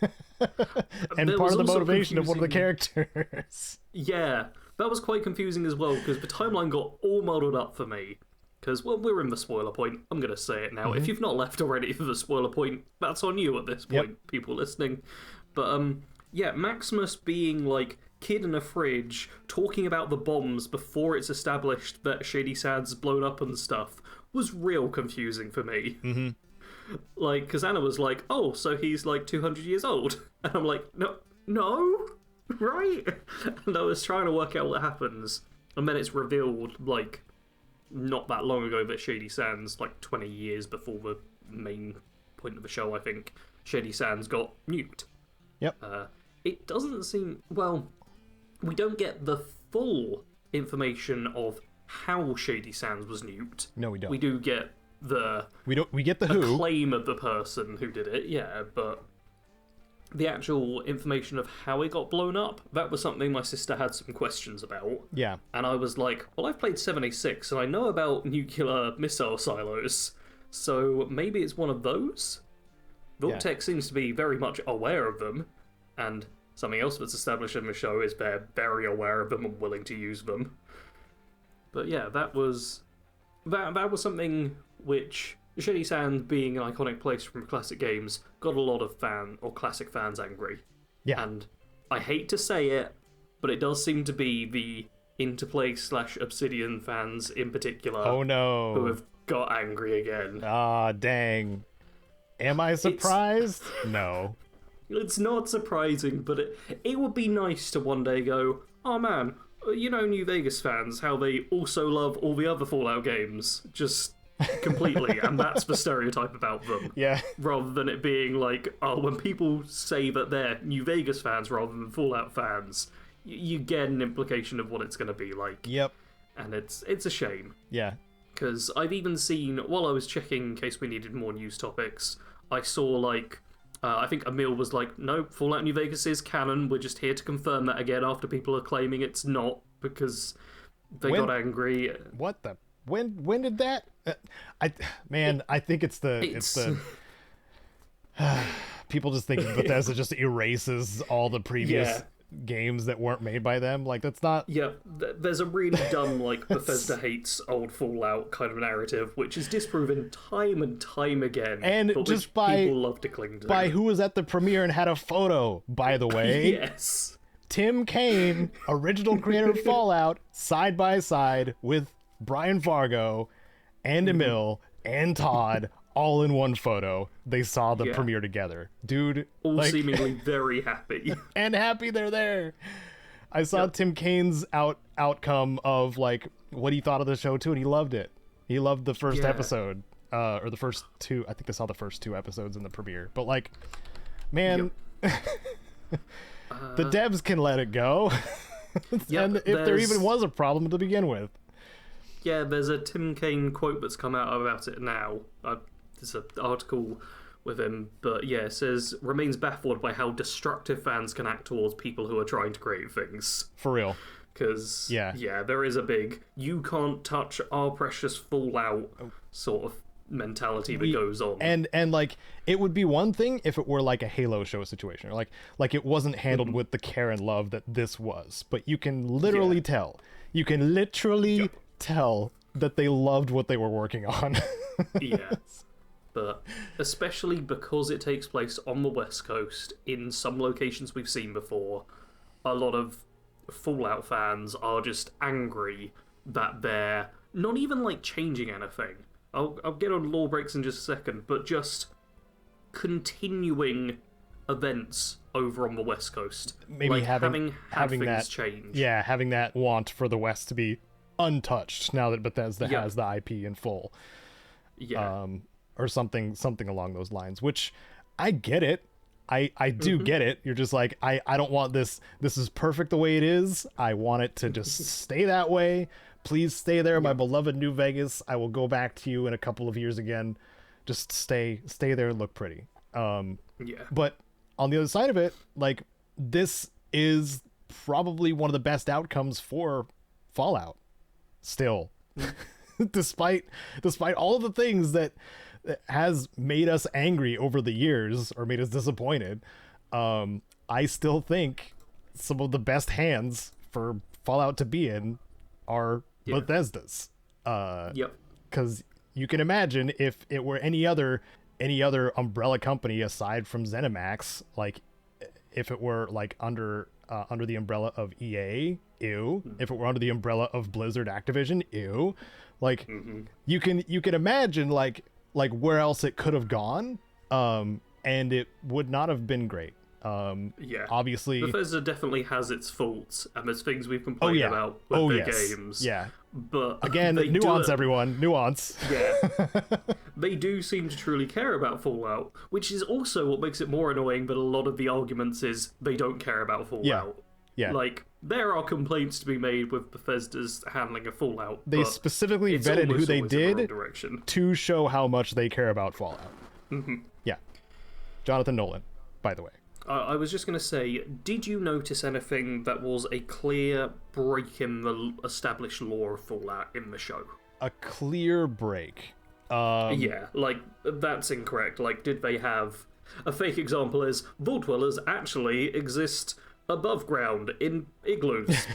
S1: And part of the motivation of one of the characters.
S2: Yeah, that was quite confusing as well, because the timeline got all muddled up for me. Because, well, we're in the spoiler point. I'm going to say it now. If you've not left already for the spoiler point, that's on you at this point, people listening. But, yeah, Maximus being, like, kid in a fridge, talking about the bombs before it's established that Shady Sands is blown up and stuff, was real confusing for me. Like, because Anna was like, oh, so he's, like, 200 years old. And I'm like, no, right? And I was trying to work out what happens. And then it's revealed, like, not that long ago that Shady Sands, like 20 years before the main point of the show, I think, Shady Sands got nuked.
S1: Yep.
S2: It doesn't seem... Well, we don't get the full information of how Shady Sands was nuked.
S1: No, we don't.
S2: We do get the...
S1: We get the who.
S2: claim of the person who did it, yeah, but the actual information of how it got blown up, that was something my sister had some questions about.
S1: Yeah.
S2: And I was like, well, I've played 76 and I know about nuclear missile silos, so maybe it's one of those? Vortex seems to be very much aware of them, and something else that's established in the show is they're very aware of them and willing to use them. But yeah, that was something which, Shady Sands being an iconic place from classic games, got a lot of classic fans angry.
S1: Yeah.
S2: And I hate to say it, but it does seem to be the Interplay / Obsidian fans in particular.
S1: Oh no.
S2: Who have got angry again.
S1: Ah, dang. Am I surprised? No.
S2: It's not surprising, but it would be nice to one day go, oh man, you know New Vegas fans, how they also love all the other Fallout games, just completely, and that's the stereotype about them.
S1: Yeah.
S2: Rather than it being like, oh, when people say that they're New Vegas fans rather than Fallout fans, you get an implication of what it's going to be like.
S1: Yep.
S2: And it's a shame.
S1: Yeah.
S2: Because I've even seen, while I was checking in case we needed more news topics, I saw like, I think Emil was like, no, Fallout New Vegas is canon, we're just here to confirm that again after people are claiming it's not, because they got angry.
S1: What the? When did that? I think it's the people just thinking Bethesda just erases all the previous games that weren't made by them. Like, that's not...
S2: Yeah, there's a really dumb, like, Bethesda hates old Fallout kind of narrative, which is disproven time and time again.
S1: And
S2: but
S1: just
S2: people love to cling to.
S1: By who was at the premiere and had a photo, by the way.
S2: Yes.
S1: Tim Kaine, original creator of Fallout, side by side with Brian Fargo and Emil and Todd, all in one photo. They saw the premiere together. Dude.
S2: All seemingly very happy.
S1: And happy they're there. I saw Tim Kaine's outcome of, like, what he thought of the show, too, and he loved it. He loved the first episode. Or the first two. I think I saw the first two episodes in the premiere. But, like, man... The devs can let it go. And if there even was a problem to begin with.
S2: Yeah, there's a Tim Kaine quote that's come out about it now. There's an article with him, but yeah, it says, remains baffled by how destructive fans can act towards people who are trying to create things.
S1: For real.
S2: Because, yeah, there is a big, you can't touch our precious Fallout sort of mentality that goes on.
S1: And like, it would be one thing if it were like a Halo show situation, or like it wasn't handled with the care and love that this was. But you can literally tell. You can literally tell that they loved what they were working on.
S2: Yeah. But especially because it takes place on the West Coast, in some locations we've seen before, a lot of Fallout fans are just angry that they're not even like changing anything. I'll get on law breaks in just a second, but just continuing events over on the West Coast.
S1: Maybe
S2: like
S1: having
S2: things
S1: that
S2: change.
S1: Yeah, having that want for the West to be untouched now that Bethesda has the IP in full.
S2: Yeah.
S1: Or something along those lines, which I get it. I do get it. You're just like, I don't want this. This is perfect the way it is. I want it to just stay that way. Please stay there, my beloved New Vegas. I will go back to you in a couple of years again. Just stay there and look pretty. But on the other side of it, like, this is probably one of the best outcomes for Fallout. Still, despite all of the things that has made us angry over the years or made us disappointed, I still think some of the best hands for Fallout to be in are Bethesda's. Because you can imagine if it were any other umbrella company aside from ZeniMax, like if it were like under the umbrella of EA, ew. If it were under the umbrella of Blizzard Activision, ew. Like you can imagine like where else it could have gone, and it would not have been great. Obviously
S2: Bethesda definitely has its faults, and there's things we've complained about with their games.
S1: Yeah.
S2: But
S1: again, nuance, everyone. Nuance.
S2: Yeah. They do seem to truly care about Fallout, which is also what makes it more annoying that a lot of the arguments is they don't care about Fallout.
S1: Yeah.
S2: Like, there are complaints to be made with Bethesda's handling of Fallout.
S1: They specifically vetted who they did to show how much they care about Fallout. Yeah. Jonathan Nolan, by the way.
S2: I was just going to say, did you notice anything that was a clear break in the established lore of Fallout in the show?
S1: A clear break?
S2: Yeah, like, that's incorrect. Like, did they have... A fake example is, Vault Dwellers actually exist above ground in igloos.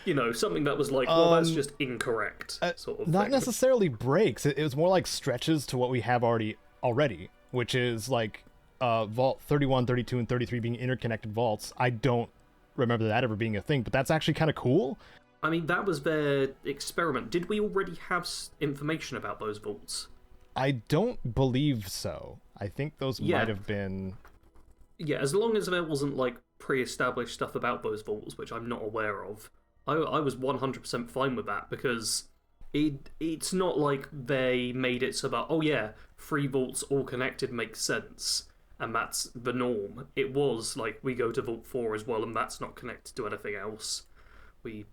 S2: You know, something that was like, well, that's just incorrect, sort of
S1: not
S2: thing.
S1: necessarily breaks. It was more like stretches to what we have already, which is like Vault 31, 32, and 33 being interconnected vaults. I don't remember that ever being a thing, but that's actually kind of cool.
S2: I mean, that was their experiment. Did we already have information about those vaults?
S1: I don't believe so. I think those might have been...
S2: Yeah, as long as there wasn't, like, pre-established stuff about those vaults, which I'm not aware of, I was 100% fine with that, because it's not like they made it so that, oh yeah, 3 vaults all connected makes sense, and that's the norm. It was, like, we go to Vault 4 as well, and that's not connected to anything else.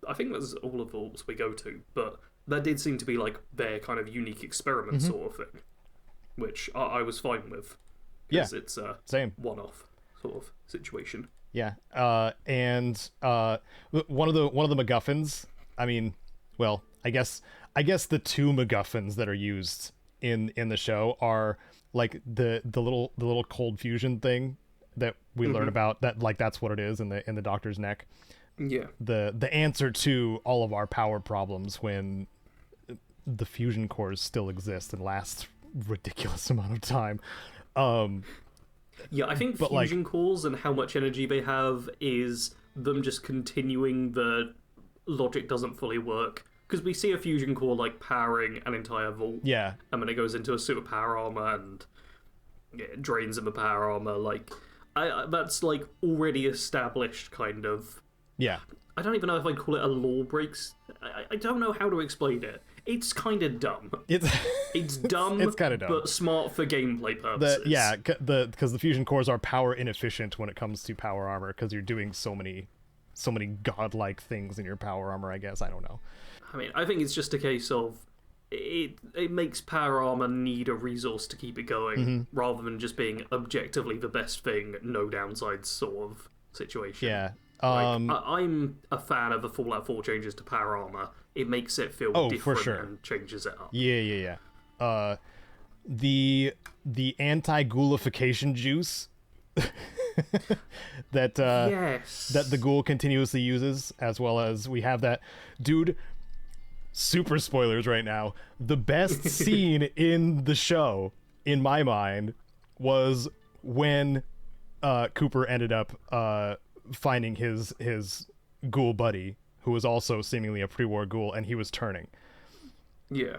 S2: I think that's all the vaults we go to, but that did seem to be, like, their kind of unique experiment sort of thing, which I was fine with, because it's a one-off sort of situation.
S1: Yeah, and one of the MacGuffins. I mean, well, I guess the 2 MacGuffins that are used in the show are like the little cold fusion thing that we learn about. That like that's what it is in the Doctor's neck.
S2: Yeah.
S1: The answer to all of our power problems when the fusion cores still exist and last ridiculous amount of time.
S2: Yeah, I think fusion cores and how much energy they have is them just continuing the logic doesn't fully work. Because we see a fusion core, like, powering an entire vault.
S1: Yeah.
S2: And then it goes into a superpower armor and it drains in the power armor. Like, that's, like, already established kind of...
S1: Yeah.
S2: I don't even know if I'd call it a lore breaks. I don't know how to explain it. it's kind of dumb.
S1: It's
S2: dumb.
S1: It's kind of dumb,
S2: but smart for gameplay purposes.
S1: Because the fusion cores are power inefficient when it comes to power armor, because you're doing so many godlike things in your power armor. I guess, I don't know.
S2: I mean, I think it's just a case of it makes power armor need a resource to keep it going, rather than just being objectively the best thing, no downsides sort of situation.
S1: Yeah.
S2: I'm a fan of the Fallout 4 changes to power armor. It makes it feel different
S1: for sure.
S2: and changes it up.
S1: Yeah. The anti-ghoulification juice that that the ghoul continuously uses, as well as we have that dude. Super spoilers right now. The best scene in the show, in my mind, was when Cooper ended up finding his ghoul buddy, who was also seemingly a pre-war ghoul, and he was turning.
S2: Yeah.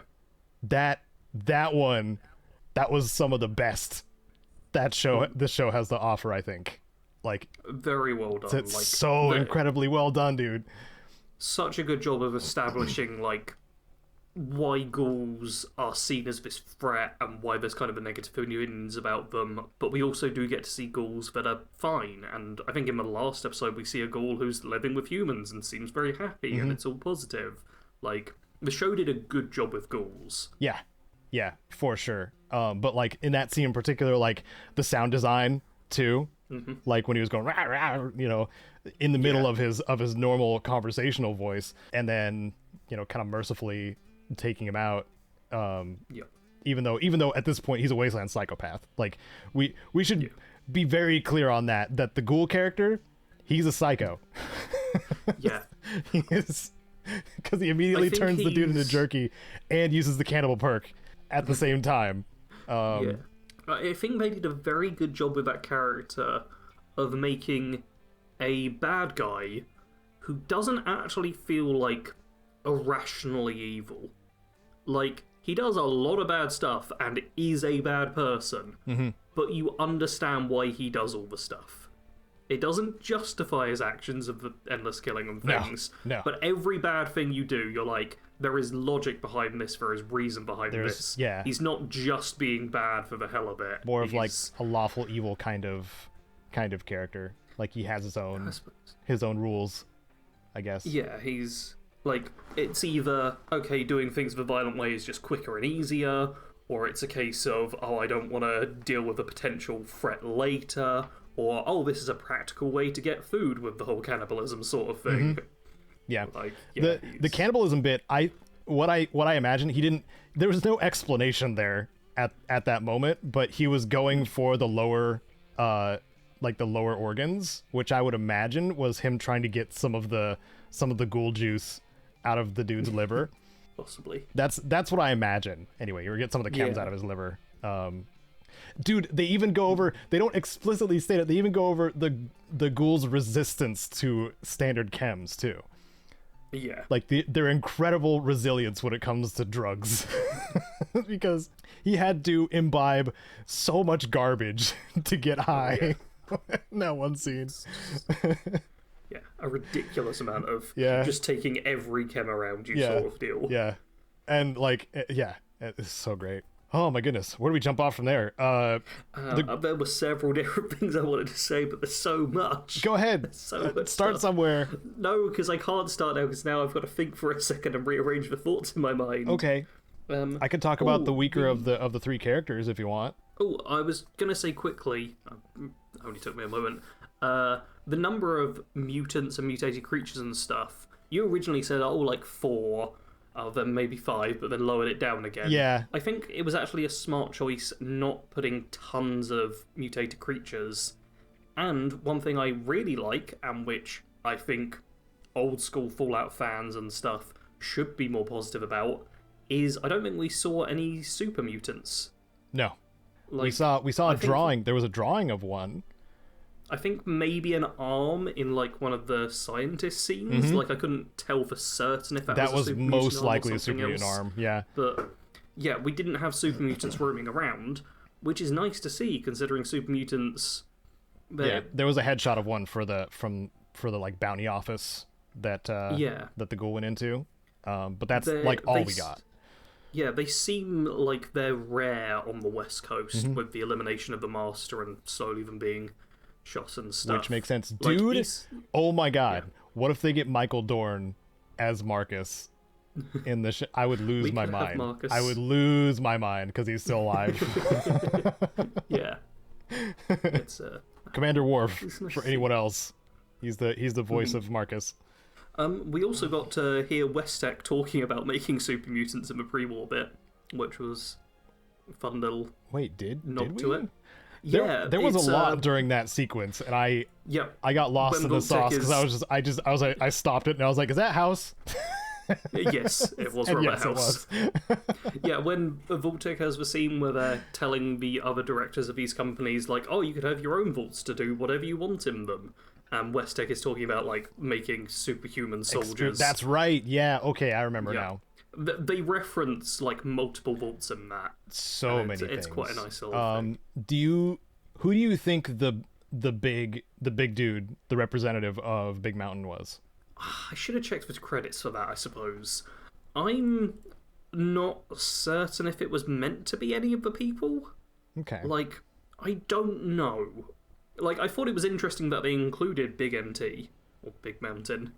S1: That one, that was some of the best this show has to offer, I think. Like,
S2: very well done.
S1: It's so incredibly well done, dude.
S2: Such a good job of establishing like why ghouls are seen as this threat and why there's kind of a negative opinions about them, but we also do get to see ghouls that are fine. And I think in the last episode we see a ghoul who's living with humans and seems very happy, and it's all positive. Like, the show did a good job with ghouls.
S1: Yeah, for sure. But like in that scene in particular, like the sound design too, like when he was going rah, rah, in the middle of his normal conversational voice, and then kind of mercifully taking him out. Even though at this point he's a wasteland psychopath. Like we should be very clear on that the ghoul character, he's a psycho.
S2: Yeah,
S1: he is, because he immediately turns the dude into jerky and uses the cannibal perk at the same time.
S2: I think they did a very good job with that character of making a bad guy who doesn't actually feel like irrationally evil. Like, he does a lot of bad stuff and is a bad person, but you understand why he does all the stuff. It doesn't justify his actions of the endless killing and things, but every bad thing you do, you're like, there is logic behind this, there is reason behind this.
S1: Yeah.
S2: He's not just being bad for the hell of it.
S1: More of like a lawful evil kind of character. Like, he has his own rules, I guess.
S2: Yeah, he's like, it's either okay, doing things the violent way is just quicker and easier, or it's a case of, oh, I don't want to deal with a potential threat later, or oh, this is a practical way to get food with the whole cannibalism sort of thing.
S1: Yeah. Like, the cannibalism bit, what I imagine, there was no explanation there at that moment, but he was going for the lower the lower organs, which I would imagine was him trying to get some of the ghoul juice out of the dude's liver.
S2: Possibly. That's
S1: what I imagine. Anyway, you get some of the chems out of his liver. Dude, they even go over, they don't explicitly state it, they even go over the ghoul's resistance to standard chems too.
S2: Yeah. Like,
S1: their incredible resilience when it comes to drugs. Because he had to imbibe so much garbage to get high. In that one scene.
S2: Yeah, a ridiculous amount of just taking every chem around you sort of deal.
S1: Yeah. And it's so great. Oh my goodness, where do we jump off from there?
S2: There were several different things I wanted to say, but there's so much.
S1: Go ahead.
S2: So much
S1: start
S2: stuff.
S1: Somewhere.
S2: No, because I can't start now, because now I've got to think for a second and rearrange the thoughts in my mind.
S1: Okay. I could talk about the weaker of the three characters if you want.
S2: Oh, I was gonna say quickly. Only took me a moment. The number of mutants and mutated creatures and stuff. You originally said, like 4. Then maybe 5, but then lowered it down again.
S1: Yeah.
S2: I think it was actually a smart choice not putting tons of mutated creatures. And one thing I really like, and which I think old school Fallout fans and stuff should be more positive about, is I don't think we saw any super mutants.
S1: No. Like, we saw a drawing. There was a drawing of one.
S2: I think maybe an arm in like one of the scientist scenes. Like, I couldn't tell for certain if that was a super
S1: most
S2: mutant
S1: likely
S2: arm or
S1: a super mutant arm. Yeah,
S2: but yeah, we didn't have super mutants roaming around, which is nice to see considering super mutants.
S1: There was a headshot of one for the like bounty office that that the ghoul went into, but that's like all we got.
S2: Yeah, they seem like they're rare on the West Coast with the elimination of the Master and slowly them being shot and stuff.
S1: Which makes sense.
S2: Like,
S1: Dude, oh my god.
S2: Yeah.
S1: What if they get Michael Dorn as Marcus in the I would lose my
S2: could have
S1: mind.
S2: Marcus.
S1: I would lose my mind because he's still alive.
S2: Yeah. It's
S1: Commander Worf,
S2: nice
S1: for
S2: to
S1: anyone else. He's the voice of Marcus.
S2: We also got to hear Westek talking about making super mutants in the pre-war bit, which was a fun little
S1: Wait, did
S2: nod
S1: we?
S2: to it. Yeah,
S1: there was a lot during that sequence, and I got lost
S2: When
S1: in the sauce because I stopped it and I was like, "Is that House?"
S2: Yes, it was from
S1: yes,
S2: House.
S1: it was.
S2: Yeah, when Vaultek has the scene where they're telling the other directors of these companies, like, oh, you could have your own vaults to do whatever you want in them. And Westek is talking about, like, making superhuman soldiers.
S1: That's right. Yeah. Okay, I remember now.
S2: They reference, like, multiple vaults in that.
S1: So many things.
S2: It's quite a nice little thing.
S1: Who do you think the big dude, the representative of Big Mountain was?
S2: I should have checked the credits for that, I suppose. I'm not certain if it was meant to be any of the people.
S1: Okay.
S2: Like, I don't know. Like, I thought it was interesting that they included Big MT, or Big Mountain.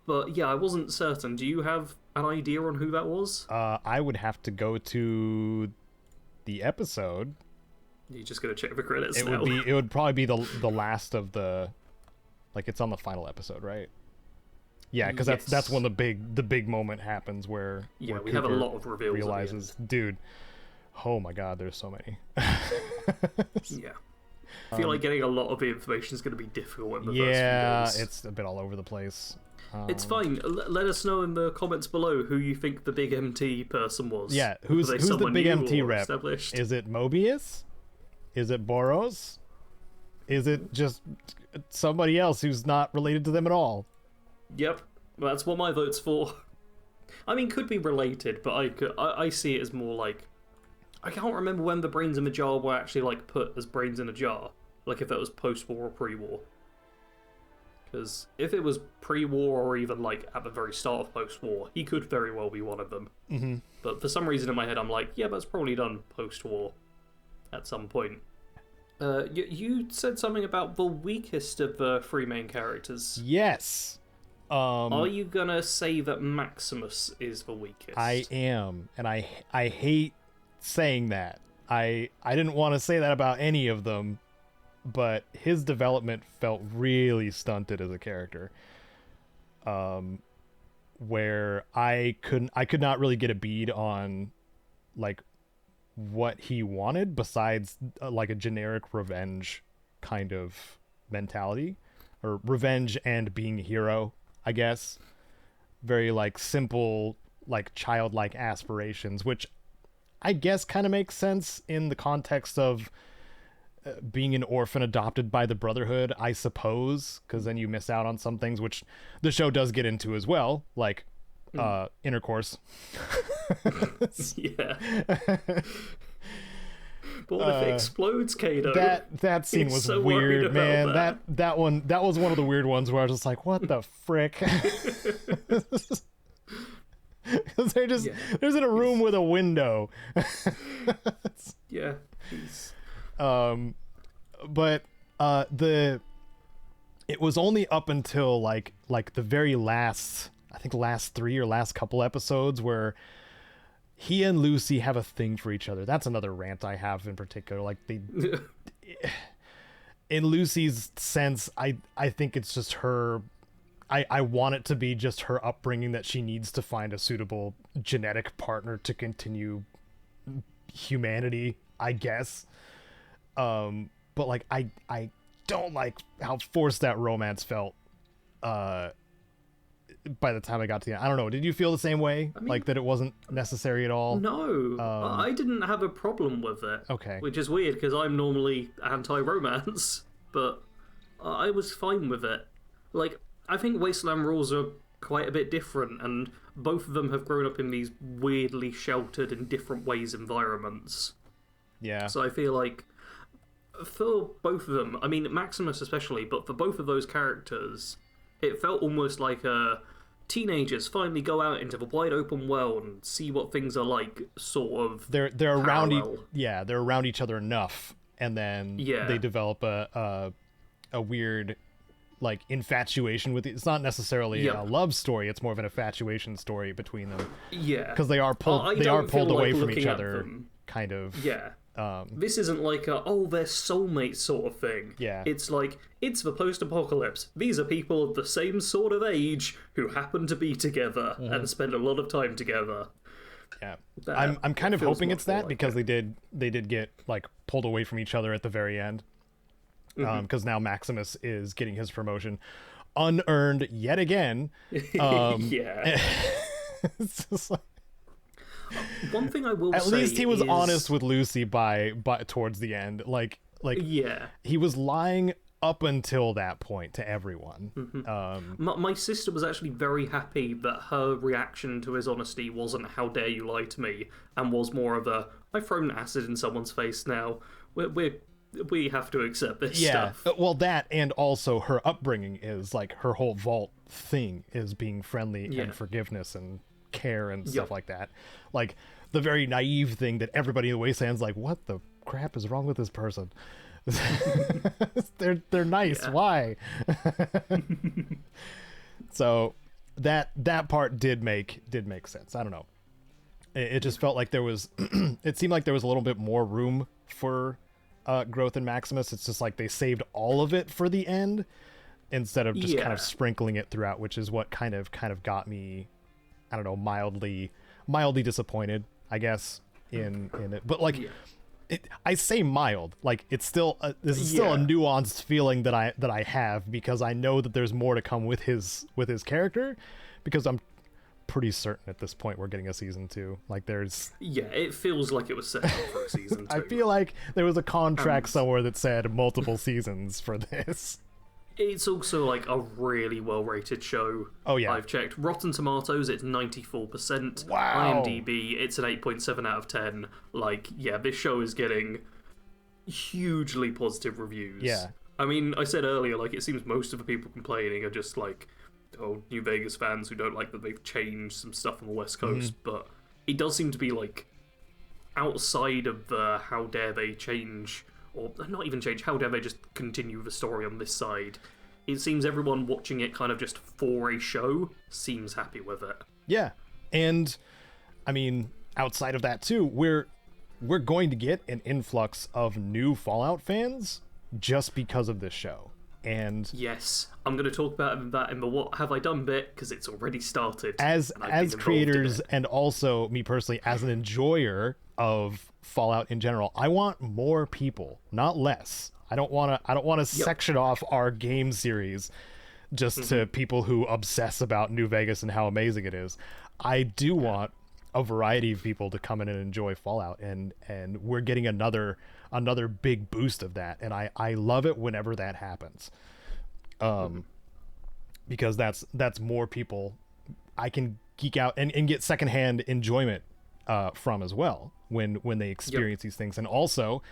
S2: But yeah, I wasn't certain. Do you have an idea on who that was?
S1: I would have to go to the episode.
S2: You're just gonna check the credits
S1: It
S2: now.
S1: would probably be the last of the, like, it's on the final episode, right? Yeah, because that's when the big moment happens where
S2: we
S1: Cooper
S2: have a lot of reveals.
S1: Realizes, dude, oh my god, there's so many.
S2: Yeah. I feel like getting a lot of the information is going to be difficult in the
S1: yeah,
S2: first few days.
S1: it's a bit all over the place.
S2: It's fine. Let us know in the comments below who you think the big MT person was.
S1: Yeah, who's the big MT rep?
S2: Established?
S1: Is it Mobius? Is it Boros? Is it just somebody else who's not related to them at all?
S2: Yep, that's what my vote's for. I mean, could be related, but I see it as more like, I can't remember when the brains in the jar were actually like put as brains in a jar, like if it was post-war or pre-war. Because if it was pre-war or even like at the very start of post-war, he could very well be one of them.
S1: Mm-hmm.
S2: But for some reason in my head, I'm like, yeah, that's probably done post-war at some point. You said something about the weakest of the three main characters.
S1: Yes.
S2: Are you gonna say that Maximus is the weakest?
S1: I am, and I hate saying that. I didn't want to say that about any of them, but his development felt really stunted as a character. Where I could not really get a bead on like what he wanted besides like a generic revenge kind of mentality, or revenge and being a hero, I guess. Very like simple, like childlike aspirations, which I guess kind of makes sense in the context of being an orphan adopted by the Brotherhood, I suppose, because then you miss out on some things, which the show does get into as well, like intercourse.
S2: Yeah. But what if it explodes, Caedo?
S1: That scene was so weird, man. That was one of the weird ones where I was just like, what the frick? Because they're just there's in a room with a window.
S2: Yeah.
S1: But it was only up until like the very last, I think last 3 or last couple episodes, where he and Lucy have a thing for each other. That's another rant I have in particular. Like they, in Lucy's sense, I think it's just her. I want it to be just her upbringing, that she needs to find a suitable genetic partner to continue humanity, I guess. But like I don't like how forced that romance felt by the time I got to the end. I don't know, did you feel the same way? I mean, like that it wasn't necessary at all?
S2: No, I didn't have a problem with it.
S1: Okay.
S2: Which is weird because I'm normally anti-romance, but I was fine with it. Like, I think Wasteland rules are quite a bit different, and both of them have grown up in these weirdly sheltered in different ways environments.
S1: Yeah.
S2: So I feel like for both of them, I mean Maximus especially, but for both of those characters, it felt almost like a teenagers finally go out into the wide open world and see what things are like, sort of.
S1: They're
S2: parallel.
S1: they're around each other enough, and then they develop a weird like infatuation with it's not necessarily a love story, it's more of an infatuation story between them.
S2: Yeah,
S1: because they are pulled away from each other, kind of.
S2: Yeah. This isn't like they're soulmates sort of thing.
S1: Yeah.
S2: It's like, it's the post-apocalypse. These are people of the same sort of age who happen to be together and spend a lot of time together.
S1: Yeah. I'm kind of hoping it's that, because they did get like pulled away from each other at the very end. Because now Maximus is getting his promotion unearned yet again.
S2: Yeah.
S1: It's just like,
S2: one thing I will say
S1: at least he was honest with Lucy by towards the end. Like
S2: yeah,
S1: he was lying up until that point to everyone.
S2: My sister was actually very happy that her reaction to his honesty wasn't "How dare you lie to me," and was more of a "I've thrown acid in someone's face now. We have to accept this stuff."
S1: Well, that, and also her upbringing is like her whole vault thing is being friendly and forgiveness and care and stuff like that. Like the very naive thing that everybody in the Wasteland's like, what the crap is wrong with this person? they're nice. Why? So that part did make sense. I don't know. It just felt like there was it seemed like there was a little bit more room for growth in Maximus. It's just like they saved all of it for the end instead of just kind of sprinkling it throughout, which is what kind of got me, I don't know, mildly disappointed, I guess, in it. But like I say mild, like it's still this is still a nuanced feeling that I have, because I know that there's more to come with his character, because I'm pretty certain at this point we're getting a season 2. Like there's
S2: it feels like it was set up for a season 2.
S1: I feel like there was a contract somewhere that said multiple seasons for this.
S2: It's also like a really well-rated show.
S1: Oh yeah,
S2: I've checked Rotten Tomatoes, it's 94%.
S1: Wow.
S2: IMDb, it's an 8.7 out of 10. Like, yeah, this show is getting hugely positive reviews.
S1: Yeah.
S2: I mean, I said earlier, like, it seems most of the people complaining are just like, New Vegas fans who don't like that they've changed some stuff on the West Coast, but it does seem to be like outside of the how dare they change, or not even change, how dare they just continue the story on this side. It seems everyone watching it kind of just for a show seems happy with it. Yeah,
S1: and I mean, outside of that too, we're going to get an influx of new Fallout fans just because of this show. And
S2: yes, I'm going to talk about that in the What Have I Done bit, because it's already started.
S1: As creators, and also me personally as an enjoyer of Fallout in general, I want more people, not less. I don't want to section off our game series just to people who obsess about New Vegas and how amazing it is. I do want a variety of people to come in and enjoy Fallout, and we're getting another big boost of that, and I love it whenever that happens, because that's more people I can geek out and get secondhand enjoyment from as well when they experience these things. And also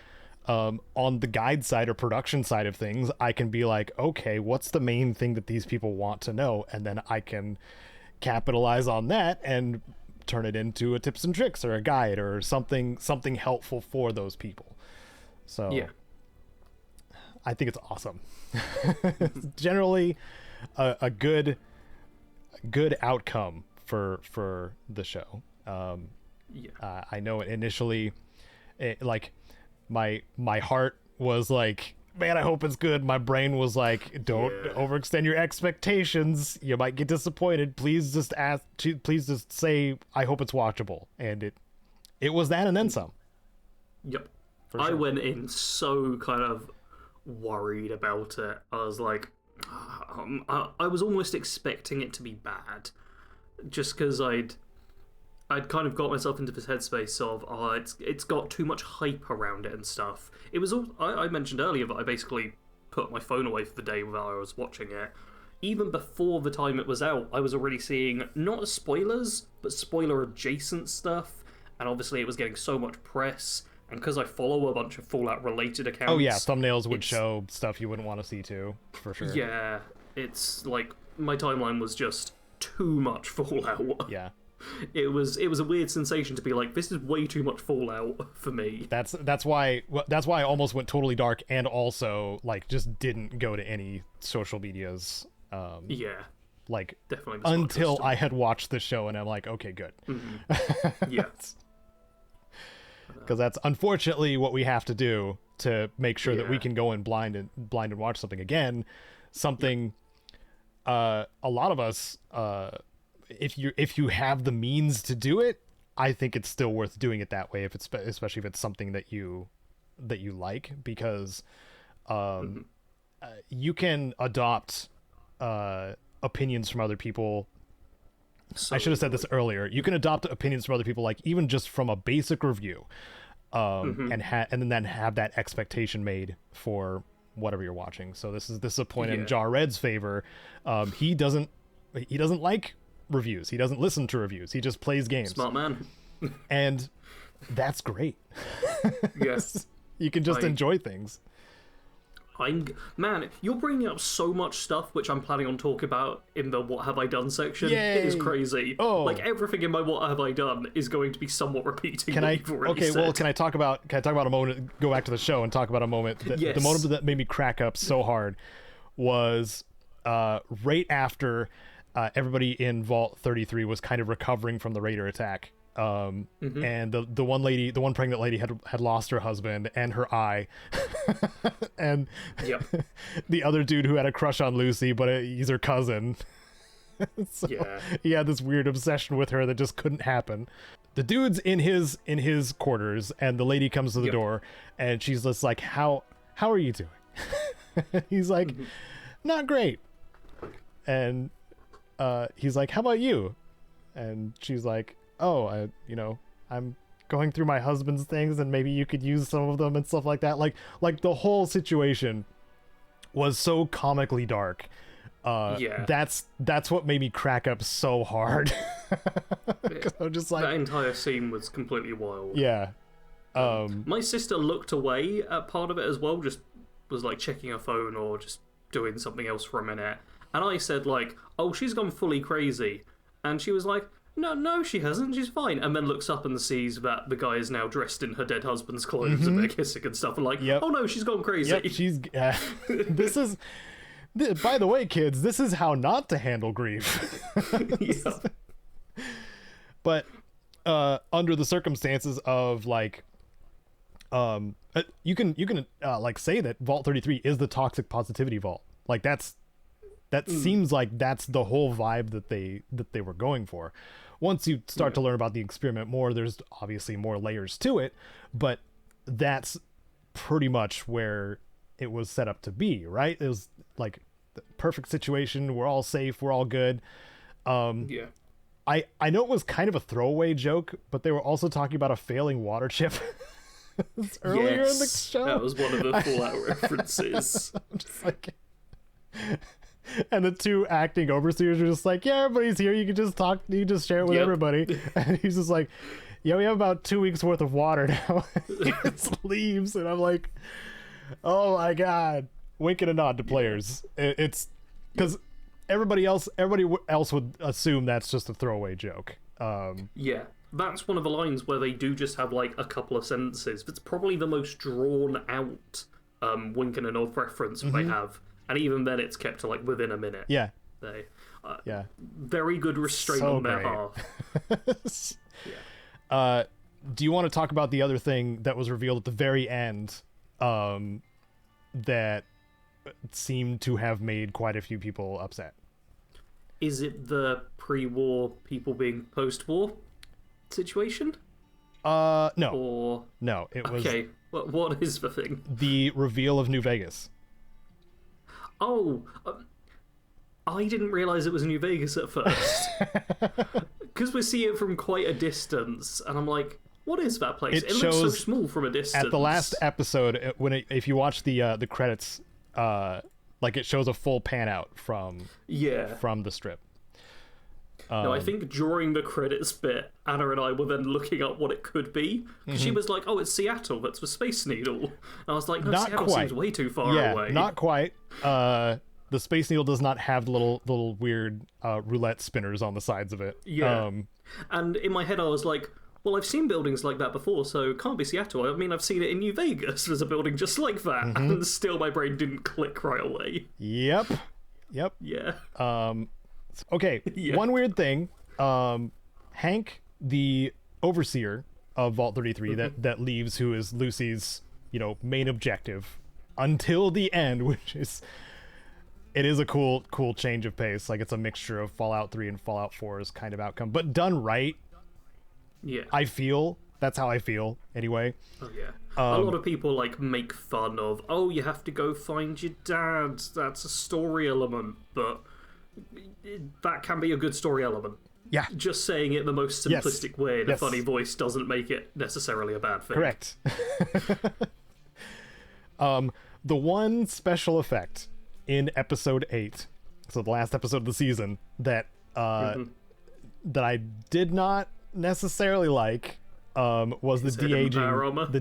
S1: on the guide side or production side of things, I can be like, okay, what's the main thing that these people want to know, and then I can capitalize on that and turn it into a tips and tricks or a guide or something helpful for those people. So I think it's awesome. Generally a good outcome for the show. I know initially like my heart was like, man, I hope it's good. My brain was like, don't overextend your expectations. You might get disappointed. Please just say, I hope it's watchable. And it was that and then some.
S2: Yep.
S1: For sure.
S2: I went in so kind of worried about it. I was like, I was almost expecting it to be bad, just because I'd kind of got myself into this headspace of, it's got too much hype around it and stuff. It was all, I mentioned earlier that I basically put my phone away for the day while I was watching it. Even before the time it was out, I was already seeing not spoilers, but spoiler adjacent stuff, and obviously it was getting so much press. And because I follow a bunch of Fallout related accounts,
S1: thumbnails would show stuff you wouldn't want to see too, for sure.
S2: Yeah, it's like my timeline was just too much Fallout.
S1: Yeah.
S2: It was a weird sensation to be like, this is way too much Fallout for me.
S1: That's why I almost went totally dark, and also like just didn't go to any social medias.
S2: Yeah,
S1: like
S2: definitely
S1: until I had watched the show, and I'm like, okay, good.
S2: Yeah,
S1: because that's unfortunately what we have to do to make sure that we can go in blind and watch something again. Something a lot of us, if you have the means to do it, I think it's still worth doing it that way, especially if it's something that you like, because you can adopt opinions from other people. I should have said this earlier. You can adopt opinions from other people, like even just from a basic review, and then have that expectation made for whatever you're watching. So this is a point in Jar Red's favor. He doesn't like reviews. He doesn't listen to reviews. He just plays games.
S2: Smart man.
S1: And that's great.
S2: Yes.
S1: You can just enjoy things.
S2: Man, you're bringing up so much stuff which I'm planning on talking about in the What Have I Done section.
S1: Yay!
S2: It is crazy.
S1: Oh.
S2: Like everything in my What Have I Done is going to be somewhat repeating what you've already said.
S1: Well, can I talk about a moment, go back to the show and talk about a moment that
S2: Yes.
S1: the moment that made me crack up so hard was right after everybody in Vault 33 was kind of recovering from the Raider attack. And the one pregnant lady had lost her husband and her eye, and the other dude who had a crush on Lucy, but he's her cousin. So he had this weird obsession with her that just couldn't happen. The dude's in his quarters, and the lady comes to the door, and she's just like, how are you doing? He's like, not great. And he's like, how about you? And she's like, oh, I'm going through my husband's things, and maybe you could use some of them and stuff like that. Like the whole situation was so comically dark. That's what made me crack up so hard. I'm just like,
S2: that entire scene was completely wild.
S1: Yeah.
S2: My sister looked away at part of it as well, just was like checking her phone or just doing something else for a minute. And I said like, oh, she's gone fully crazy. And she was like, no, she hasn't. She's fine. And then looks up and sees that the guy is now dressed in her dead husband's clothes and they're kissing and stuff. And like, oh no, she's gone crazy.
S1: Yep, she's. By the way, kids, this is how not to handle grief. But under the circumstances of like, you can like say that Vault 33 is the toxic positivity vault. Like that seems like that's the whole vibe that they were going for. Once you start to learn about the experiment more, there's obviously more layers to it, but that's pretty much where it was set up to be, right? It was like the perfect situation. We're all safe. We're all good. I know it was kind of a throwaway joke, but they were also talking about a failing water chip earlier in the show.
S2: That was one of the Fallout references.
S1: I'm just like... And the two acting overseers are just like, yeah, everybody's here. You can just talk. You can just share it with everybody. And he's just like, yeah, we have about 2 weeks worth of water now. He just leaves. And I'm like, oh my God. Wink and a nod to players. It's because everybody else would assume that's just a throwaway joke.
S2: That's one of the lines where they do just have like a couple of sentences. It's probably the most drawn out wink and a nod reference they have. And even then, it's kept to like within a minute.
S1: Yeah.
S2: They, very good restraint on their half.
S1: Do you want to talk about the other thing that was revealed at the very end, that seemed to have made quite a few people upset?
S2: Is it the pre-war people being post-war situation?
S1: No.
S2: Or
S1: no, it was
S2: okay. What is the thing?
S1: The reveal of New Vegas.
S2: Oh, I didn't realize it was New Vegas at first. Because we see it from quite a distance, and I'm like, what is that place? It looks so small from a distance.
S1: At the last episode, if you watch the credits, like it shows a full pan out from the strip.
S2: No, I think during the credits bit, Anna and I were then looking up what it could be. She was like, oh, it's Seattle, that's the Space Needle. And I was like, no, Seattle seems way too far away.
S1: Not quite. The Space Needle does not have little weird roulette spinners on the sides of it.
S2: Yeah. And in my head, I was like, well, I've seen buildings like that before, so it can't be Seattle. I mean, I've seen it in New Vegas. There's a building just like that, and still my brain didn't click right away.
S1: Yep.
S2: Yeah.
S1: Okay,
S2: Yeah.
S1: one weird thing. Hank, the overseer of Vault 33 that leaves, who is Lucy's, main objective until the end, which is... It is a cool change of pace. Like, it's a mixture of Fallout 3 and Fallout 4's kind of outcome. But done right,
S2: Yeah.
S1: that's how I feel, anyway.
S2: Oh, yeah. A lot of people, make fun of, oh, you have to go find your dad. That's a story element. But that can be a good story element.
S1: Yeah.
S2: Just saying it in the most simplistic way in a
S1: Yes.
S2: funny voice doesn't make it necessarily a bad thing.
S1: Correct. The one special effect in episode 8, so the last episode of the season, that that I did not necessarily like, was the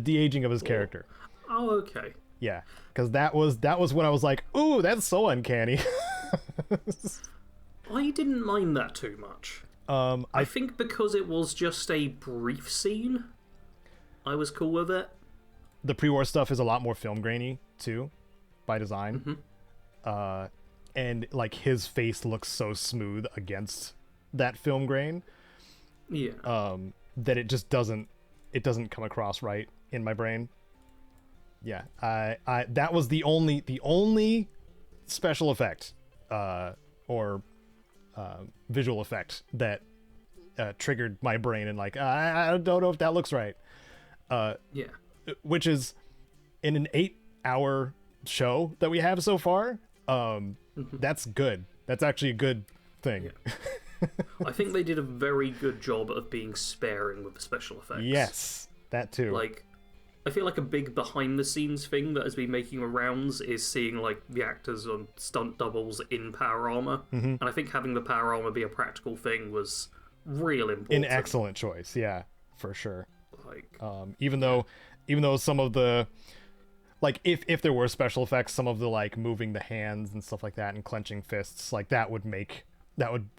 S1: de-aging of his character.
S2: Oh, okay.
S1: Yeah, because that was when I was like, ooh, that's so uncanny.
S2: I didn't mind that too much. I think because it was just a brief scene, I was cool with it.
S1: The pre-war stuff is a lot more film grainy too, by design. And his face looks so smooth against that film grain.
S2: Yeah.
S1: That it just doesn't come across right in my brain. Yeah, I that was the only special effect or visual effect that triggered my brain and I don't know if that looks right.
S2: Yeah.
S1: Which is in an 8-hour show that we have so far. That's good. That's actually a good thing.
S2: Yeah. I think they did a very good job of being sparing with the special effects.
S1: Yes, that too.
S2: I feel like a big behind-the-scenes thing that has been making the rounds is seeing the actors on stunt doubles in power armor, and I think having the power armor be a practical thing was real important.
S1: An excellent choice, yeah, for sure. Even though some of the if there were special effects, some of the moving the hands and stuff like that and clenching fists, that would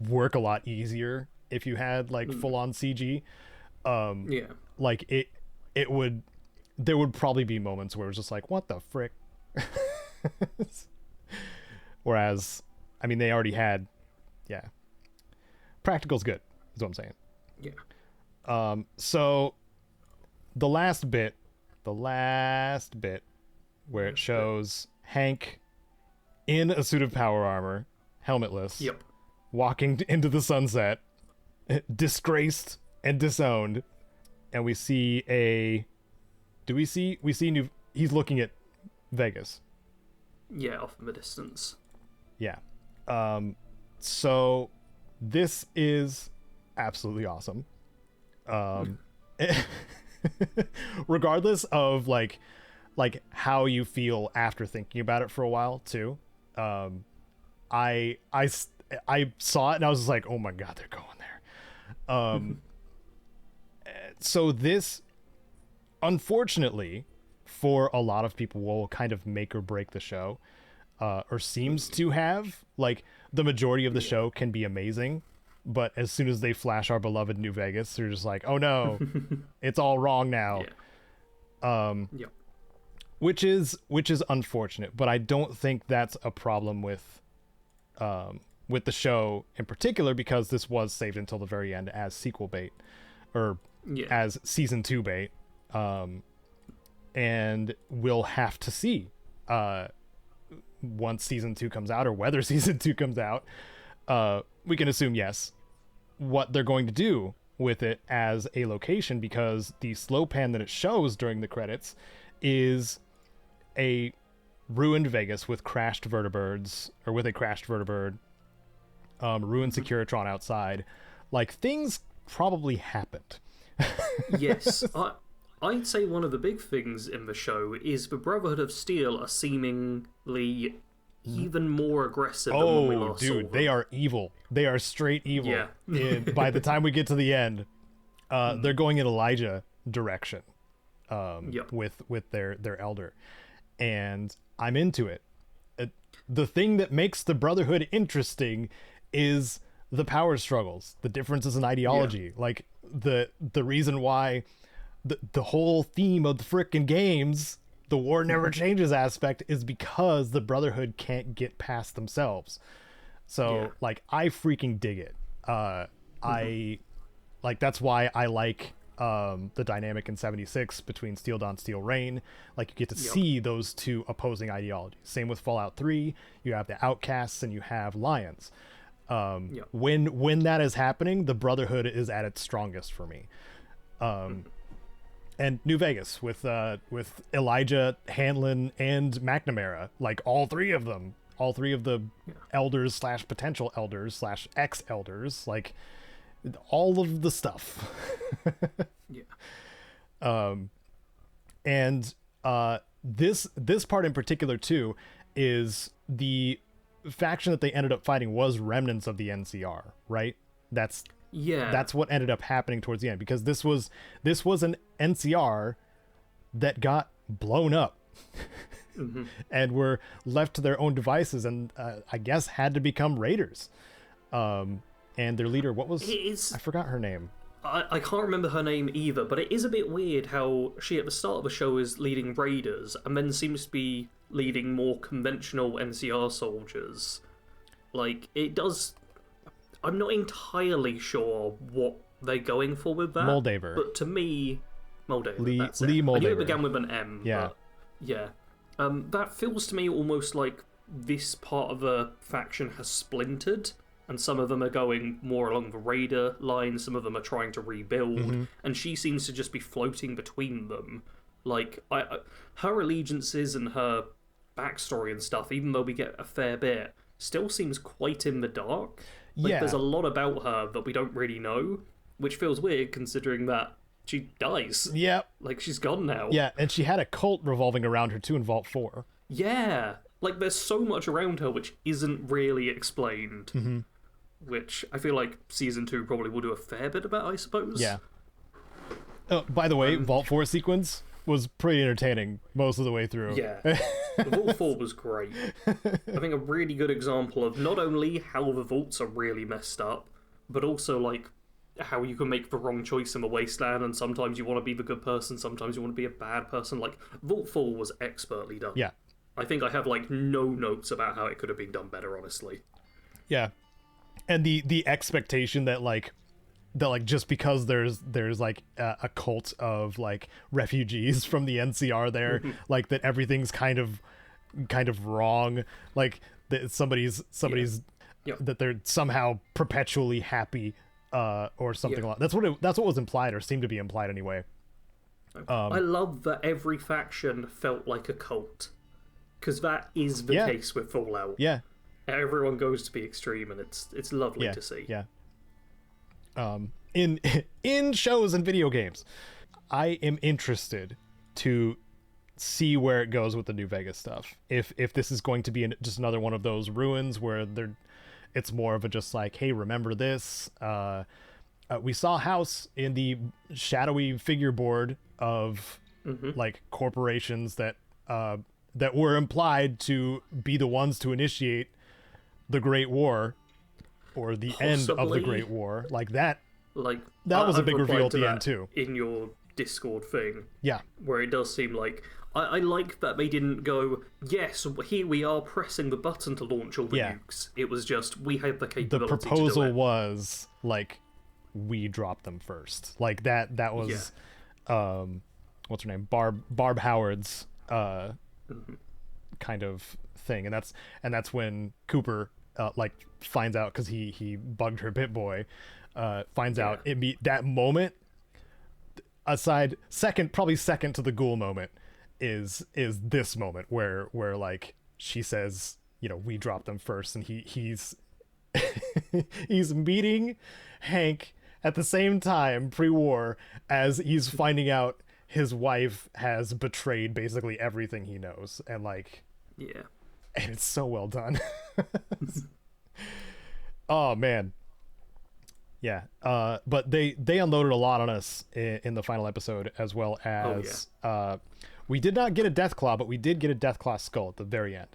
S1: work a lot easier if you had full-on CG. It would. There would probably be moments where it was just what the frick? Whereas, I mean, they already had, practical's good, is what I'm saying.
S2: Yeah.
S1: So the last bit where it shows Hank in a suit of power armor, helmetless,
S2: Yep.
S1: walking into the sunset, disgraced and disowned, and we see he's looking at Vegas.
S2: Yeah, off in the distance.
S1: Yeah. So this is absolutely awesome. Regardless of how you feel after thinking about it for a while too. I saw it and I was just like, oh my god, they're going there. So this, unfortunately, for a lot of people, will kind of make or break the show, or seems to have. The majority of the show can be amazing, but as soon as they flash our beloved New Vegas, they're just like, oh no, it's all wrong now.
S2: Yeah. Yep.
S1: Which is unfortunate, but I don't think that's a problem with the show in particular, because this was saved until the very end as sequel bait, or as season 2 bait. And we'll have to see once season 2 comes out, or whether season 2 comes out. We can assume yes, what they're going to do with it as a location, because the slow pan that it shows during the credits is a ruined Vegas with crashed vertibirds, or with a crashed vertibird, ruined Securitron outside. Things probably happened.
S2: Yes. I'd say one of the big things in the show is the Brotherhood of Steel are seemingly even more aggressive than when we last saw them.
S1: They are evil. They are straight evil.
S2: Yeah.
S1: By the time we get to the end, they're going in Elijah direction with their elder. And I'm into it. the thing that makes the Brotherhood interesting is the power struggles, the differences in ideology. Like the reason why the whole theme of the frickin' games, the war never changes aspect, is because the Brotherhood can't get past themselves. So like I freaking dig it. I like, that's why I like the dynamic in 76 between Steel Dawn, Steel Rain. Like you get to see those two opposing ideologies. Same with Fallout 3. You have the Outcasts and you have Lions. When that is happening, the Brotherhood is at its strongest for me. And New Vegas with Elijah, Hanlon, and McNamara, like all three of the elders / potential elders / ex-elders, like all of the stuff. And this part in particular too is the faction that they ended up fighting was remnants of the NCR, right? That's what ended up happening towards the end, because this was an NCR that got blown up and were left to their own devices, and I guess had to become raiders. And their leader, I forgot her name.
S2: I can't remember her name either, but it is a bit weird how she at the start of the show is leading raiders and then seems to be leading more conventional NCR soldiers. Like, it does... I'm not entirely sure what they're going for with that.
S1: Moldaver.
S2: But to me... Moldaver,
S1: Lee
S2: Moldaver. I knew it
S1: Moldaver.
S2: began with an M,
S1: Yeah.
S2: but yeah. That feels to me almost like this part of the faction has splintered, and some of them are going more along the raider line, some of them are trying to rebuild, and she seems to just be floating between them. Like, her allegiances and her backstory and stuff, even though we get a fair bit, still seems quite in the dark. Like, there's a lot about her that we don't really know, which feels weird considering that she dies.
S1: Yeah.
S2: Like, she's gone now.
S1: Yeah, and she had a cult revolving around her too in Vault 4.
S2: Yeah. Like, there's so much around her which isn't really explained. Which I feel like Season 2 probably will do a fair bit about, I suppose.
S1: Yeah. By the way, Vault 4 sequence was pretty entertaining most of the way through.
S2: Yeah. Vault 4 was great. I think a really good example of not only how the vaults are really messed up, but also, like, how you can make the wrong choice in the wasteland, and sometimes you want to be the good person, sometimes you want to be a bad person. Like, Vault 4 was expertly done.
S1: Yeah.
S2: I think I have, like, no notes about how it could have been done better, honestly.
S1: Yeah. And the expectation that just because there's like a cult of like refugees from the NCR there, like that everything's kind of wrong, like that somebody's that they're somehow perpetually happy or something like that's what was implied, or seemed to be implied anyway.
S2: I love that every faction felt like a cult, because that is the case with Fallout.
S1: Yeah.
S2: Everyone goes to be extreme, and it's lovely to see.
S1: Yeah. In shows and video games, I am interested to see where it goes with the New Vegas stuff. If this is going to be just another one of those ruins where it's more of a just like, hey, remember this? We saw House in the shadowy figure board of like corporations that were implied to be the ones to initiate the Great War, or the end of the Great War, like that. Like, that was a big reveal at the end too.
S2: In your Discord thing,
S1: yeah,
S2: where it does seem like I like that they didn't go, yes, here we are pressing the button to launch all the nukes. It was just, we had the capability.
S1: The proposal
S2: to do it.
S1: Was like, we dropped them first. Like that was, what's her name, Barb Howard's kind of thing, and that's when Cooper like finds out, because he bugged her Pip-Boy, finds out that moment, probably second to the Ghoul moment, is this moment where like she says, we dropped them first, and he's he's meeting Hank at the same time pre-war as he's finding out his wife has betrayed basically everything he knows, and like, and it's so well done. Oh man. Yeah. But they unloaded a lot on us in the final episode, as well as we did not get a Deathclaw, but we did get a Deathclaw skull at the very end.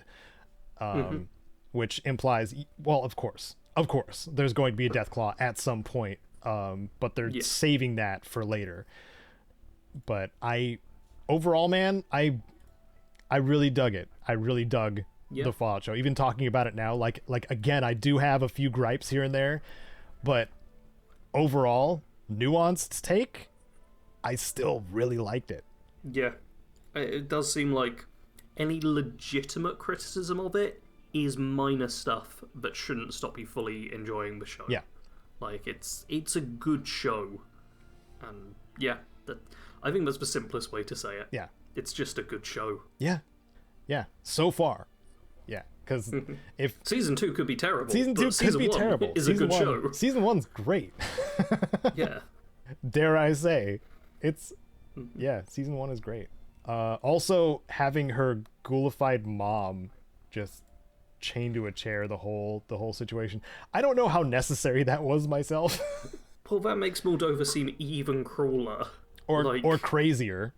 S1: which implies, well, of course, there's going to be a Deathclaw at some point, but they're saving that for later. But overall, man, I really dug it. I really dug the Fallout show. Even talking about it now, like again, I do have a few gripes here and there, but overall, nuanced take, I still really liked it.
S2: Yeah, it does seem like any legitimate criticism of it is minor stuff that shouldn't stop you fully enjoying the show.
S1: Yeah,
S2: like it's a good show, and I think that's the simplest way to say it.
S1: Yeah,
S2: it's just a good show.
S1: Yeah, so far. Yeah, because if
S2: season 2 could be terrible,
S1: season 2 could be terrible.
S2: Is a good show.
S1: Season 1's great.
S2: Yeah,
S1: dare I say, it's season 1 is great. Also, having her ghoulified mom just chained to a chair the whole situation. I don't know how necessary that was myself.
S2: Well, that makes Moldova seem even crueler,
S1: or crazier.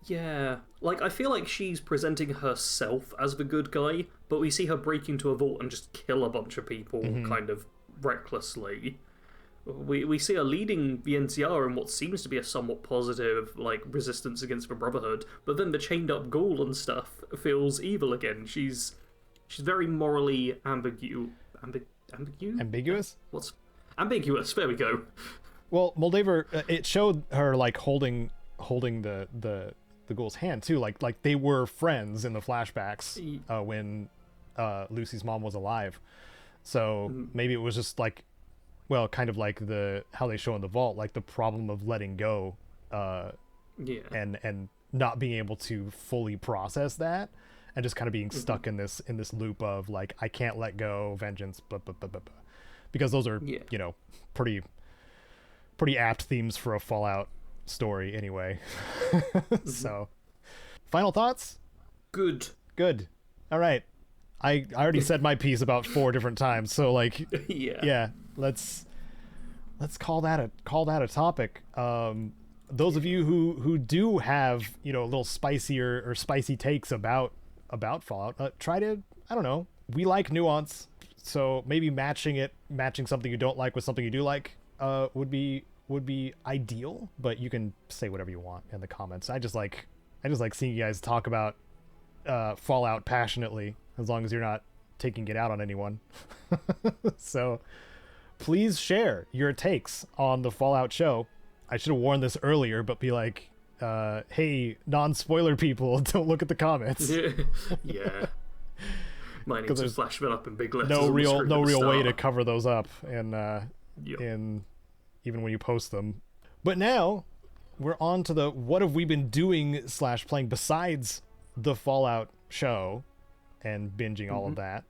S2: Yeah, like, I feel like she's presenting herself as the good guy, but we see her break into a vault and just kill a bunch of people kind of recklessly. We see her leading the NCR in what seems to be a somewhat positive, like, resistance against the Brotherhood, but then the chained up ghoul and stuff feels evil again. She's very morally ambiguous? What's ambiguous? There we go.
S1: Well, Moldaver, it showed her, like, holding the ghoul's hand too, like they were friends in the flashbacks when Lucy's mom was alive. So maybe it was just like, well, kind of like how they show in the vault, like the problem of letting go, and not being able to fully process that, and just kind of being stuck in this loop of like, I can't let go, vengeance, blah, blah, blah, blah, blah. Because those are pretty apt themes for a Fallout story anyway. So final thoughts? Good. All right, I already said my piece about 4 different times, so like let's call that a topic. Those of you who do have a little spicier or spicy takes about Fallout, try to, I don't know, we like nuance, so maybe matching something you don't like with something you do like would be ideal, but you can say whatever you want in the comments. I just like seeing you guys talk about Fallout passionately, as long as you're not taking it out on anyone. So please share your takes on the Fallout show. I should have warned this earlier, but be like, hey, non-spoiler people, don't look at the comments.
S2: Yeah. Might need to flash that up in big letters.
S1: No real way to cover those up in even when you post them. But now we're on to the what have we been doing / playing besides the Fallout show and binging all of that.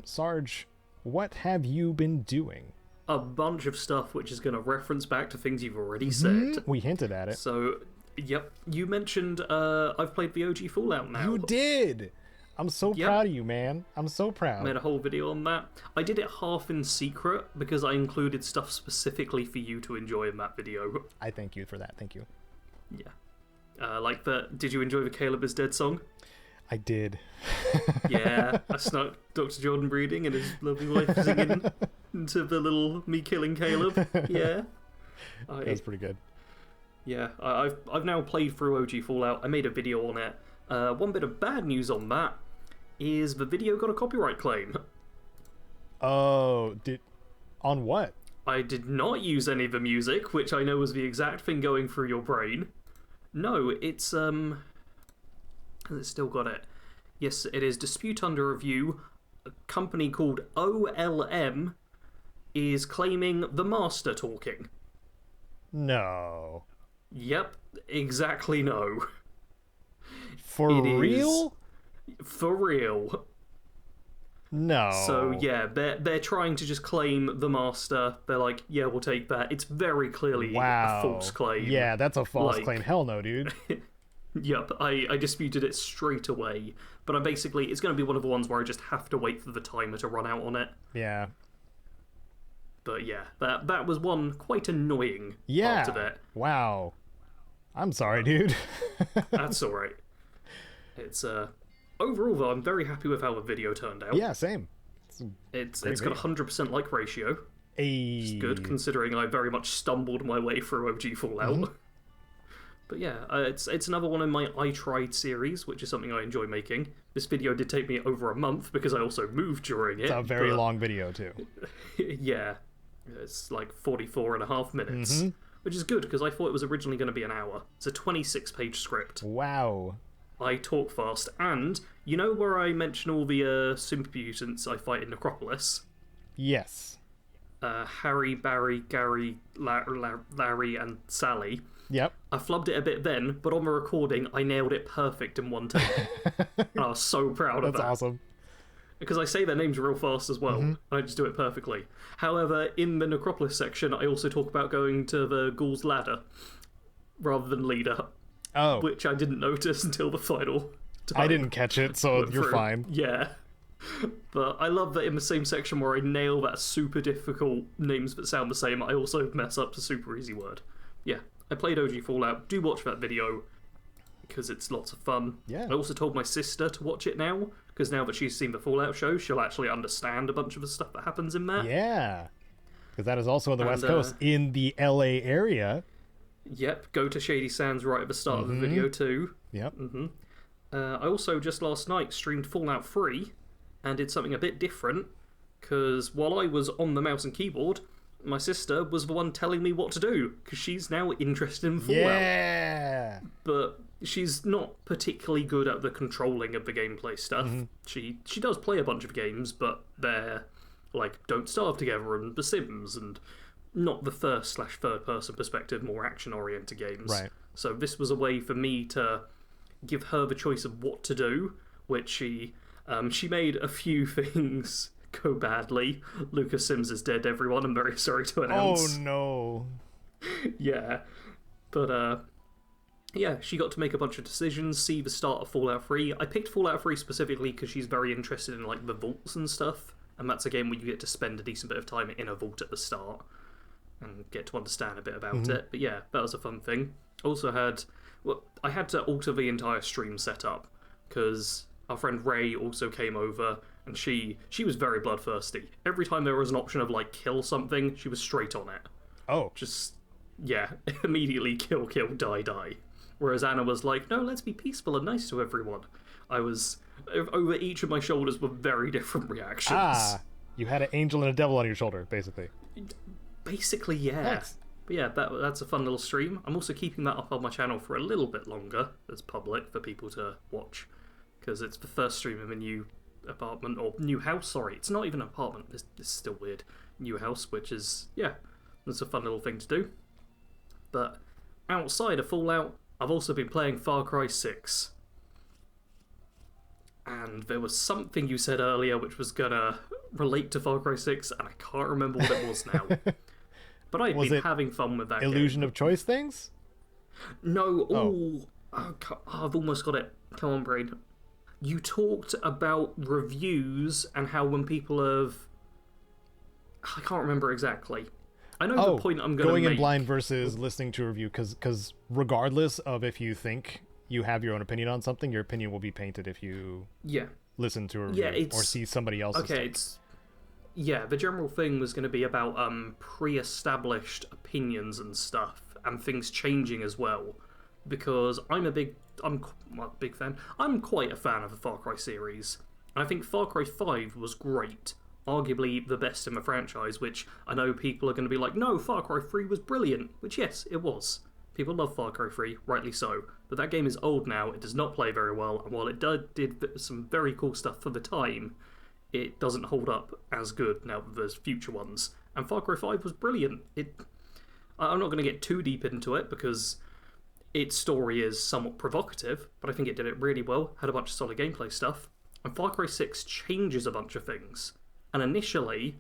S1: Sarge, what have you been doing?
S2: A bunch of stuff which is going to reference back to things you've already said.
S1: We hinted at it.
S2: So, yep, you mentioned I've played the OG Fallout now.
S1: You did! I'm so proud of you, man. I'm so proud.
S2: Made a whole video on that. I did it half in secret because I included stuff specifically for you to enjoy in that video.
S1: I thank you for that. Thank you.
S2: Yeah. Did you enjoy the Caleb is Dead song?
S1: I did.
S2: Yeah. I snuck Dr. Jordan breeding and his lovely wife singing into the little me killing Caleb. Yeah.
S1: That's pretty good.
S2: Yeah. I've now played through OG Fallout. I made a video on it. One bit of bad news on that is the video got a copyright claim.
S1: Oh, on what?
S2: I did not use any of the music, which I know was the exact thing going through your brain. No, it's has it still got it? Yes, it is dispute under review. A company called OLM is claiming the master talking.
S1: No.
S2: Yep, exactly no.
S1: For real?
S2: For real.
S1: No.
S2: So yeah, they're trying to just claim the master. They're like, yeah, we'll take that. It's very clearly a false claim.
S1: Yeah, that's a false claim. Hell no, dude.
S2: Yep, I disputed it straight away. But it's going to be one of the ones where I just have to wait for the timer to run out on it.
S1: Yeah.
S2: But yeah, that was one quite annoying part of it.
S1: Wow. I'm sorry, dude.
S2: That's alright. It's Overall, though, I'm very happy with how the video turned out.
S1: Yeah, same.
S2: It's got a 100% like ratio.
S1: Which
S2: is good, considering I very much stumbled my way through OG Fallout.
S1: Mm-hmm.
S2: But yeah, it's another one in my I Tried series, which is something I enjoy making. This video did take me over a month because I also moved during it.
S1: It's a very long video, too.
S2: Yeah, it's like 44.5 minutes, which is good because I thought it was originally going to be an hour. It's a 26-page script.
S1: Wow.
S2: I talk fast, and you know where I mention all the super mutants I fight in Necropolis?
S1: Yes.
S2: Harry, Barry, Gary, Larry, and Sally.
S1: Yep.
S2: I flubbed it a bit then, but on the recording, I nailed it perfect in one take. And I was so proud of that.
S1: That's awesome.
S2: Because I say their names real fast as well, and I just do it perfectly. However, in the Necropolis section, I also talk about going to the Ghoul's Ladder, rather than Leader.
S1: Oh.
S2: Which I didn't notice until the final time.
S1: I didn't catch it, so you're
S2: through.
S1: fine.
S2: Yeah. But I love that in the same section where I nail that super difficult names that sound the same, I also mess up the super easy word. Yeah, I played OG Fallout. Do watch that video, because it's lots of fun.
S1: Yeah.
S2: I also told my sister to watch it now, because now that she's seen the Fallout show, she'll actually understand a bunch of the stuff that happens in there.
S1: Yeah. Because that is also on the West Coast, in the LA area.
S2: Yep, go to Shady Sands right at the start of the video too.
S1: Yep.
S2: I also just last night streamed Fallout 3 and did something a bit different, because while I was on the mouse and keyboard, my sister was the one telling me what to do, because she's now interested in Fallout.
S1: Yeah.
S2: But she's not particularly good at the controlling of the gameplay stuff. She does play a bunch of games, but they're like Don't Starve Together and The Sims, and not the first/third person perspective, more action-oriented games.
S1: Right.
S2: So this was a way for me to give her the choice of what to do, which she made a few things go badly. Lucas Sims is dead, everyone. I'm very sorry to announce.
S1: Oh, no.
S2: Yeah. But, yeah, she got to make a bunch of decisions, see the start of Fallout 3. I picked Fallout 3 specifically because she's very interested in, like, the vaults and stuff. And that's a game where you get to spend a decent bit of time in a vault at the start and get to understand a bit about it. But yeah, that was a fun thing. Also I had to alter the entire stream setup because our friend Ray also came over, and she was very bloodthirsty. Every time there was an option of like kill something, she was straight on it.
S1: Oh.
S2: Just, yeah, immediately kill, die. Whereas Anna was like, no, let's be peaceful and nice to everyone. Over each of my shoulders were very different reactions.
S1: Ah, you had an angel and a devil on your shoulder, basically.
S2: Basically, yeah.
S1: Nice.
S2: But yeah, that's a fun little stream. I'm also keeping that up on my channel for a little bit longer as public for people to watch, because it's the first stream of a new apartment, or new house, sorry. It's not even an apartment, this is still weird. New house, which is, yeah, that's a fun little thing to do. But outside of Fallout, I've also been playing Far Cry 6. And there was something you said earlier which was gonna relate to Far Cry 6, and I can't remember what it was now. But I've been having fun with that
S1: Illusion
S2: game.
S1: of choice things?
S2: No, I've almost got it. Come on, brain. You talked about reviews and how when people have... I can't remember exactly. I know the point I'm going to make.
S1: Going in blind versus listening to a review, because regardless of if you think you have your own opinion on something, your opinion will be painted if you listen to a review or see somebody else's take.
S2: The general thing was going to be about pre-established opinions and stuff, and things changing as well. Because I'm a big fan. I'm quite a fan of the Far Cry series. I think Far Cry 5 was great. Arguably the best in the franchise, which I know people are going to be like, no, Far Cry 3 was brilliant. Which, yes, it was. People love Far Cry 3, rightly so. But that game is old now, it does not play very well, and while it did some very cool stuff for the time, it doesn't hold up as good now that there's future ones. And Far Cry 5 was brilliant. I'm not going to get too deep into it, because its story is somewhat provocative, but I think it did it really well, had a bunch of solid gameplay stuff. And Far Cry 6 changes a bunch of things. And initially,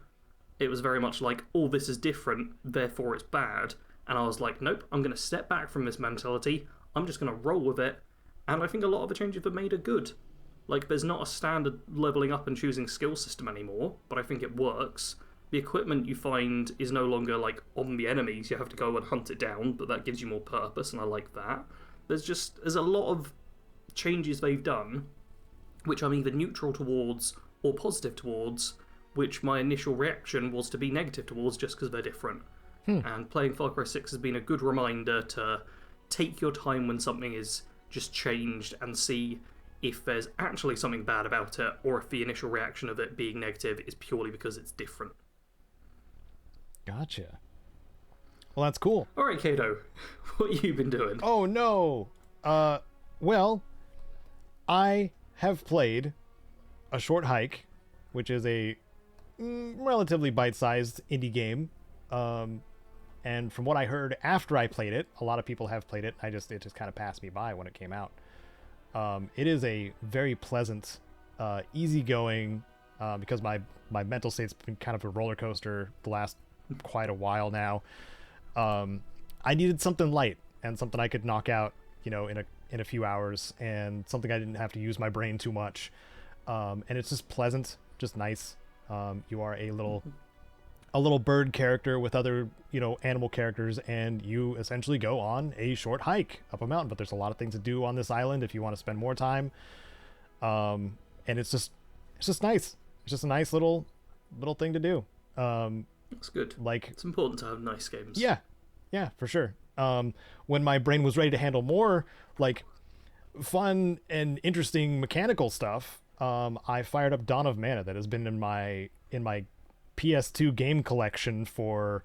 S2: it was very much like, oh, this is different, therefore it's bad. And I was like, nope, I'm going to step back from this mentality, I'm just going to roll with it. And I think a lot of the changes they've made are good. Like, there's not a standard leveling up and choosing skill system anymore, but I think it works. The equipment you find is no longer, like, on the enemies, you have to go and hunt it down, but that gives you more purpose, and I like that. There's a lot of changes they've done, which I'm either neutral towards or positive towards, which my initial reaction was to be negative towards just because they're different. And playing Far Cry 6 has been a good reminder to take your time when something is just changed and see if there's actually something bad about it, or if the initial reaction of it being negative is purely because it's different.
S1: Gotcha. Well, that's cool.
S2: All right, Caedo, what have you been doing?
S1: Oh no. Well, I have played A Short Hike, which is a relatively bite-sized indie game. And from what I heard after I played it, a lot of people have played it. It just kind of passed me by when it came out. It is a very pleasant, easygoing, because my mental state's been kind of a roller coaster the last quite a while now. I needed something light and something I could knock out, in a few hours, and something I didn't have to use my brain too much. And it's just pleasant, just nice. You are a little bird character with other, animal characters, and you essentially go on a short hike up a mountain. But there's a lot of things to do on this island if you want to spend more time. And it's just nice. It's just a nice little thing to do.
S2: It's good.
S1: Like,
S2: it's important to have nice games.
S1: Yeah, for sure. When my brain was ready to handle more like fun and interesting mechanical stuff, I fired up Dawn of Mana, that has been in my PS2 game collection for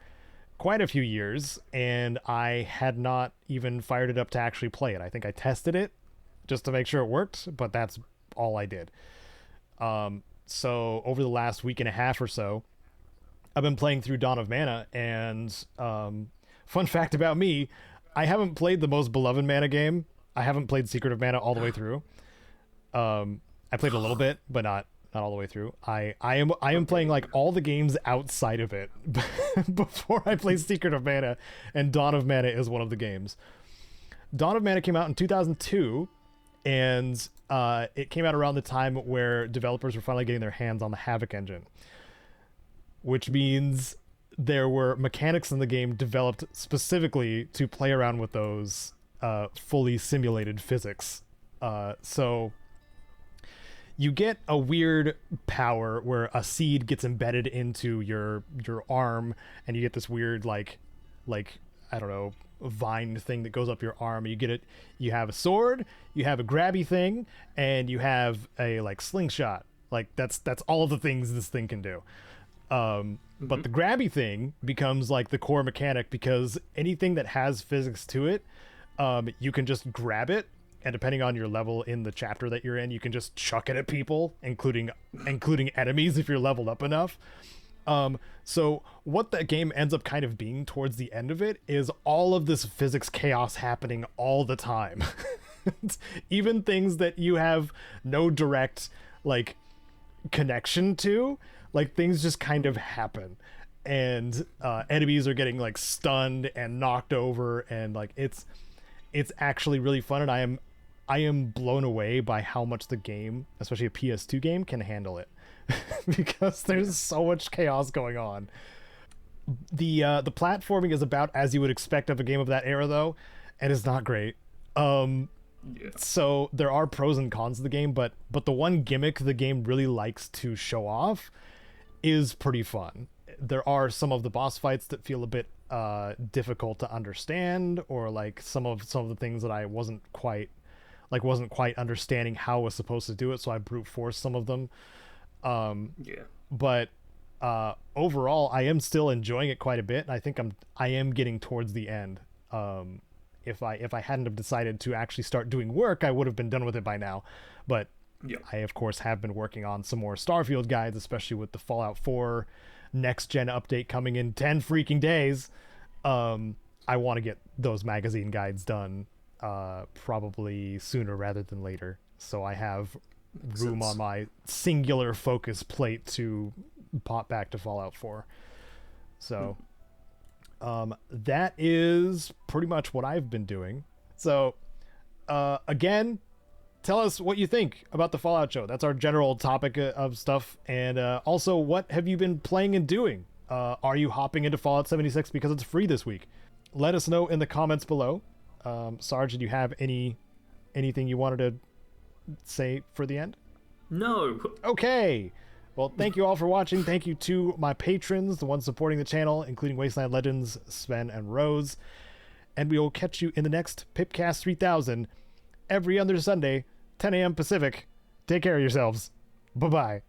S1: quite a few years, and I had not even fired it up to actually play it. I think I tested it just to make sure it worked, but that's all I did. So over the last week and a half or so, I've been playing through Dawn of Mana, and fun fact about me, I haven't played the most beloved Mana game. I haven't played Secret of Mana all the way through. I played a little bit, but not all the way through. I am playing like all the games outside of it before I play Secret of Mana, and Dawn of Mana is one of the games. Dawn of Mana came out in 2002, and it came out around the time where developers were finally getting their hands on the Havoc engine, which means there were mechanics in the game developed specifically to play around with those fully simulated physics. So you get a weird power where a seed gets embedded into your arm, and you get this weird like I don't know, vine thing that goes up your arm. You have a sword, you have a grabby thing, and you have a like slingshot. Like that's all of the things this thing can do. But the grabby thing becomes like the core mechanic, because anything that has physics to it, you can just grab it, and depending on your level in the chapter that you're in, you can just chuck it at people, including enemies if you're leveled up enough. So what that game ends up kind of being towards the end of it is all of this physics chaos happening all the time. Even things that you have no direct like connection to, like things just kind of happen, and enemies are getting like stunned and knocked over, and like it's actually really fun, and I am blown away by how much the game, especially a PS2 game, can handle it. Because there's so much chaos going on. The platforming is about as you would expect of a game of that era, though, and it's not great. So there are pros and cons to the game, but the one gimmick the game really likes to show off is pretty fun. There are some of the boss fights that feel a bit difficult to understand, or like some of the things that I wasn't quite understanding how I was supposed to do it, so I brute forced some of them. But overall, I am still enjoying it quite a bit, and I think I am getting towards the end. If I hadn't have decided to actually start doing work, I would have been done with it by now. But I of course have been working on some more Starfield guides, especially with the Fallout 4 next gen update coming in 10 freaking days. I want to get those magazine guides done probably sooner rather than later, so I have room on my singular focus plate to pop back to Fallout 4. So that is pretty much what I've been doing. So again, tell us what you think about the Fallout show. That's our general topic of stuff. And also, what have you been playing and doing? Are you hopping into Fallout 76 because it's free this week? Let us know in the comments below. Sarge, did you have anything you wanted to say for the end?
S2: No.
S1: Okay. Well, thank you all for watching. Thank you to my patrons, the ones supporting the channel, including Wasteland Legends, Sven, and Rose. And we will catch you in the next PIPCAST 3000 every other Sunday, 10 a.m. Pacific. Take care of yourselves. Bye-bye.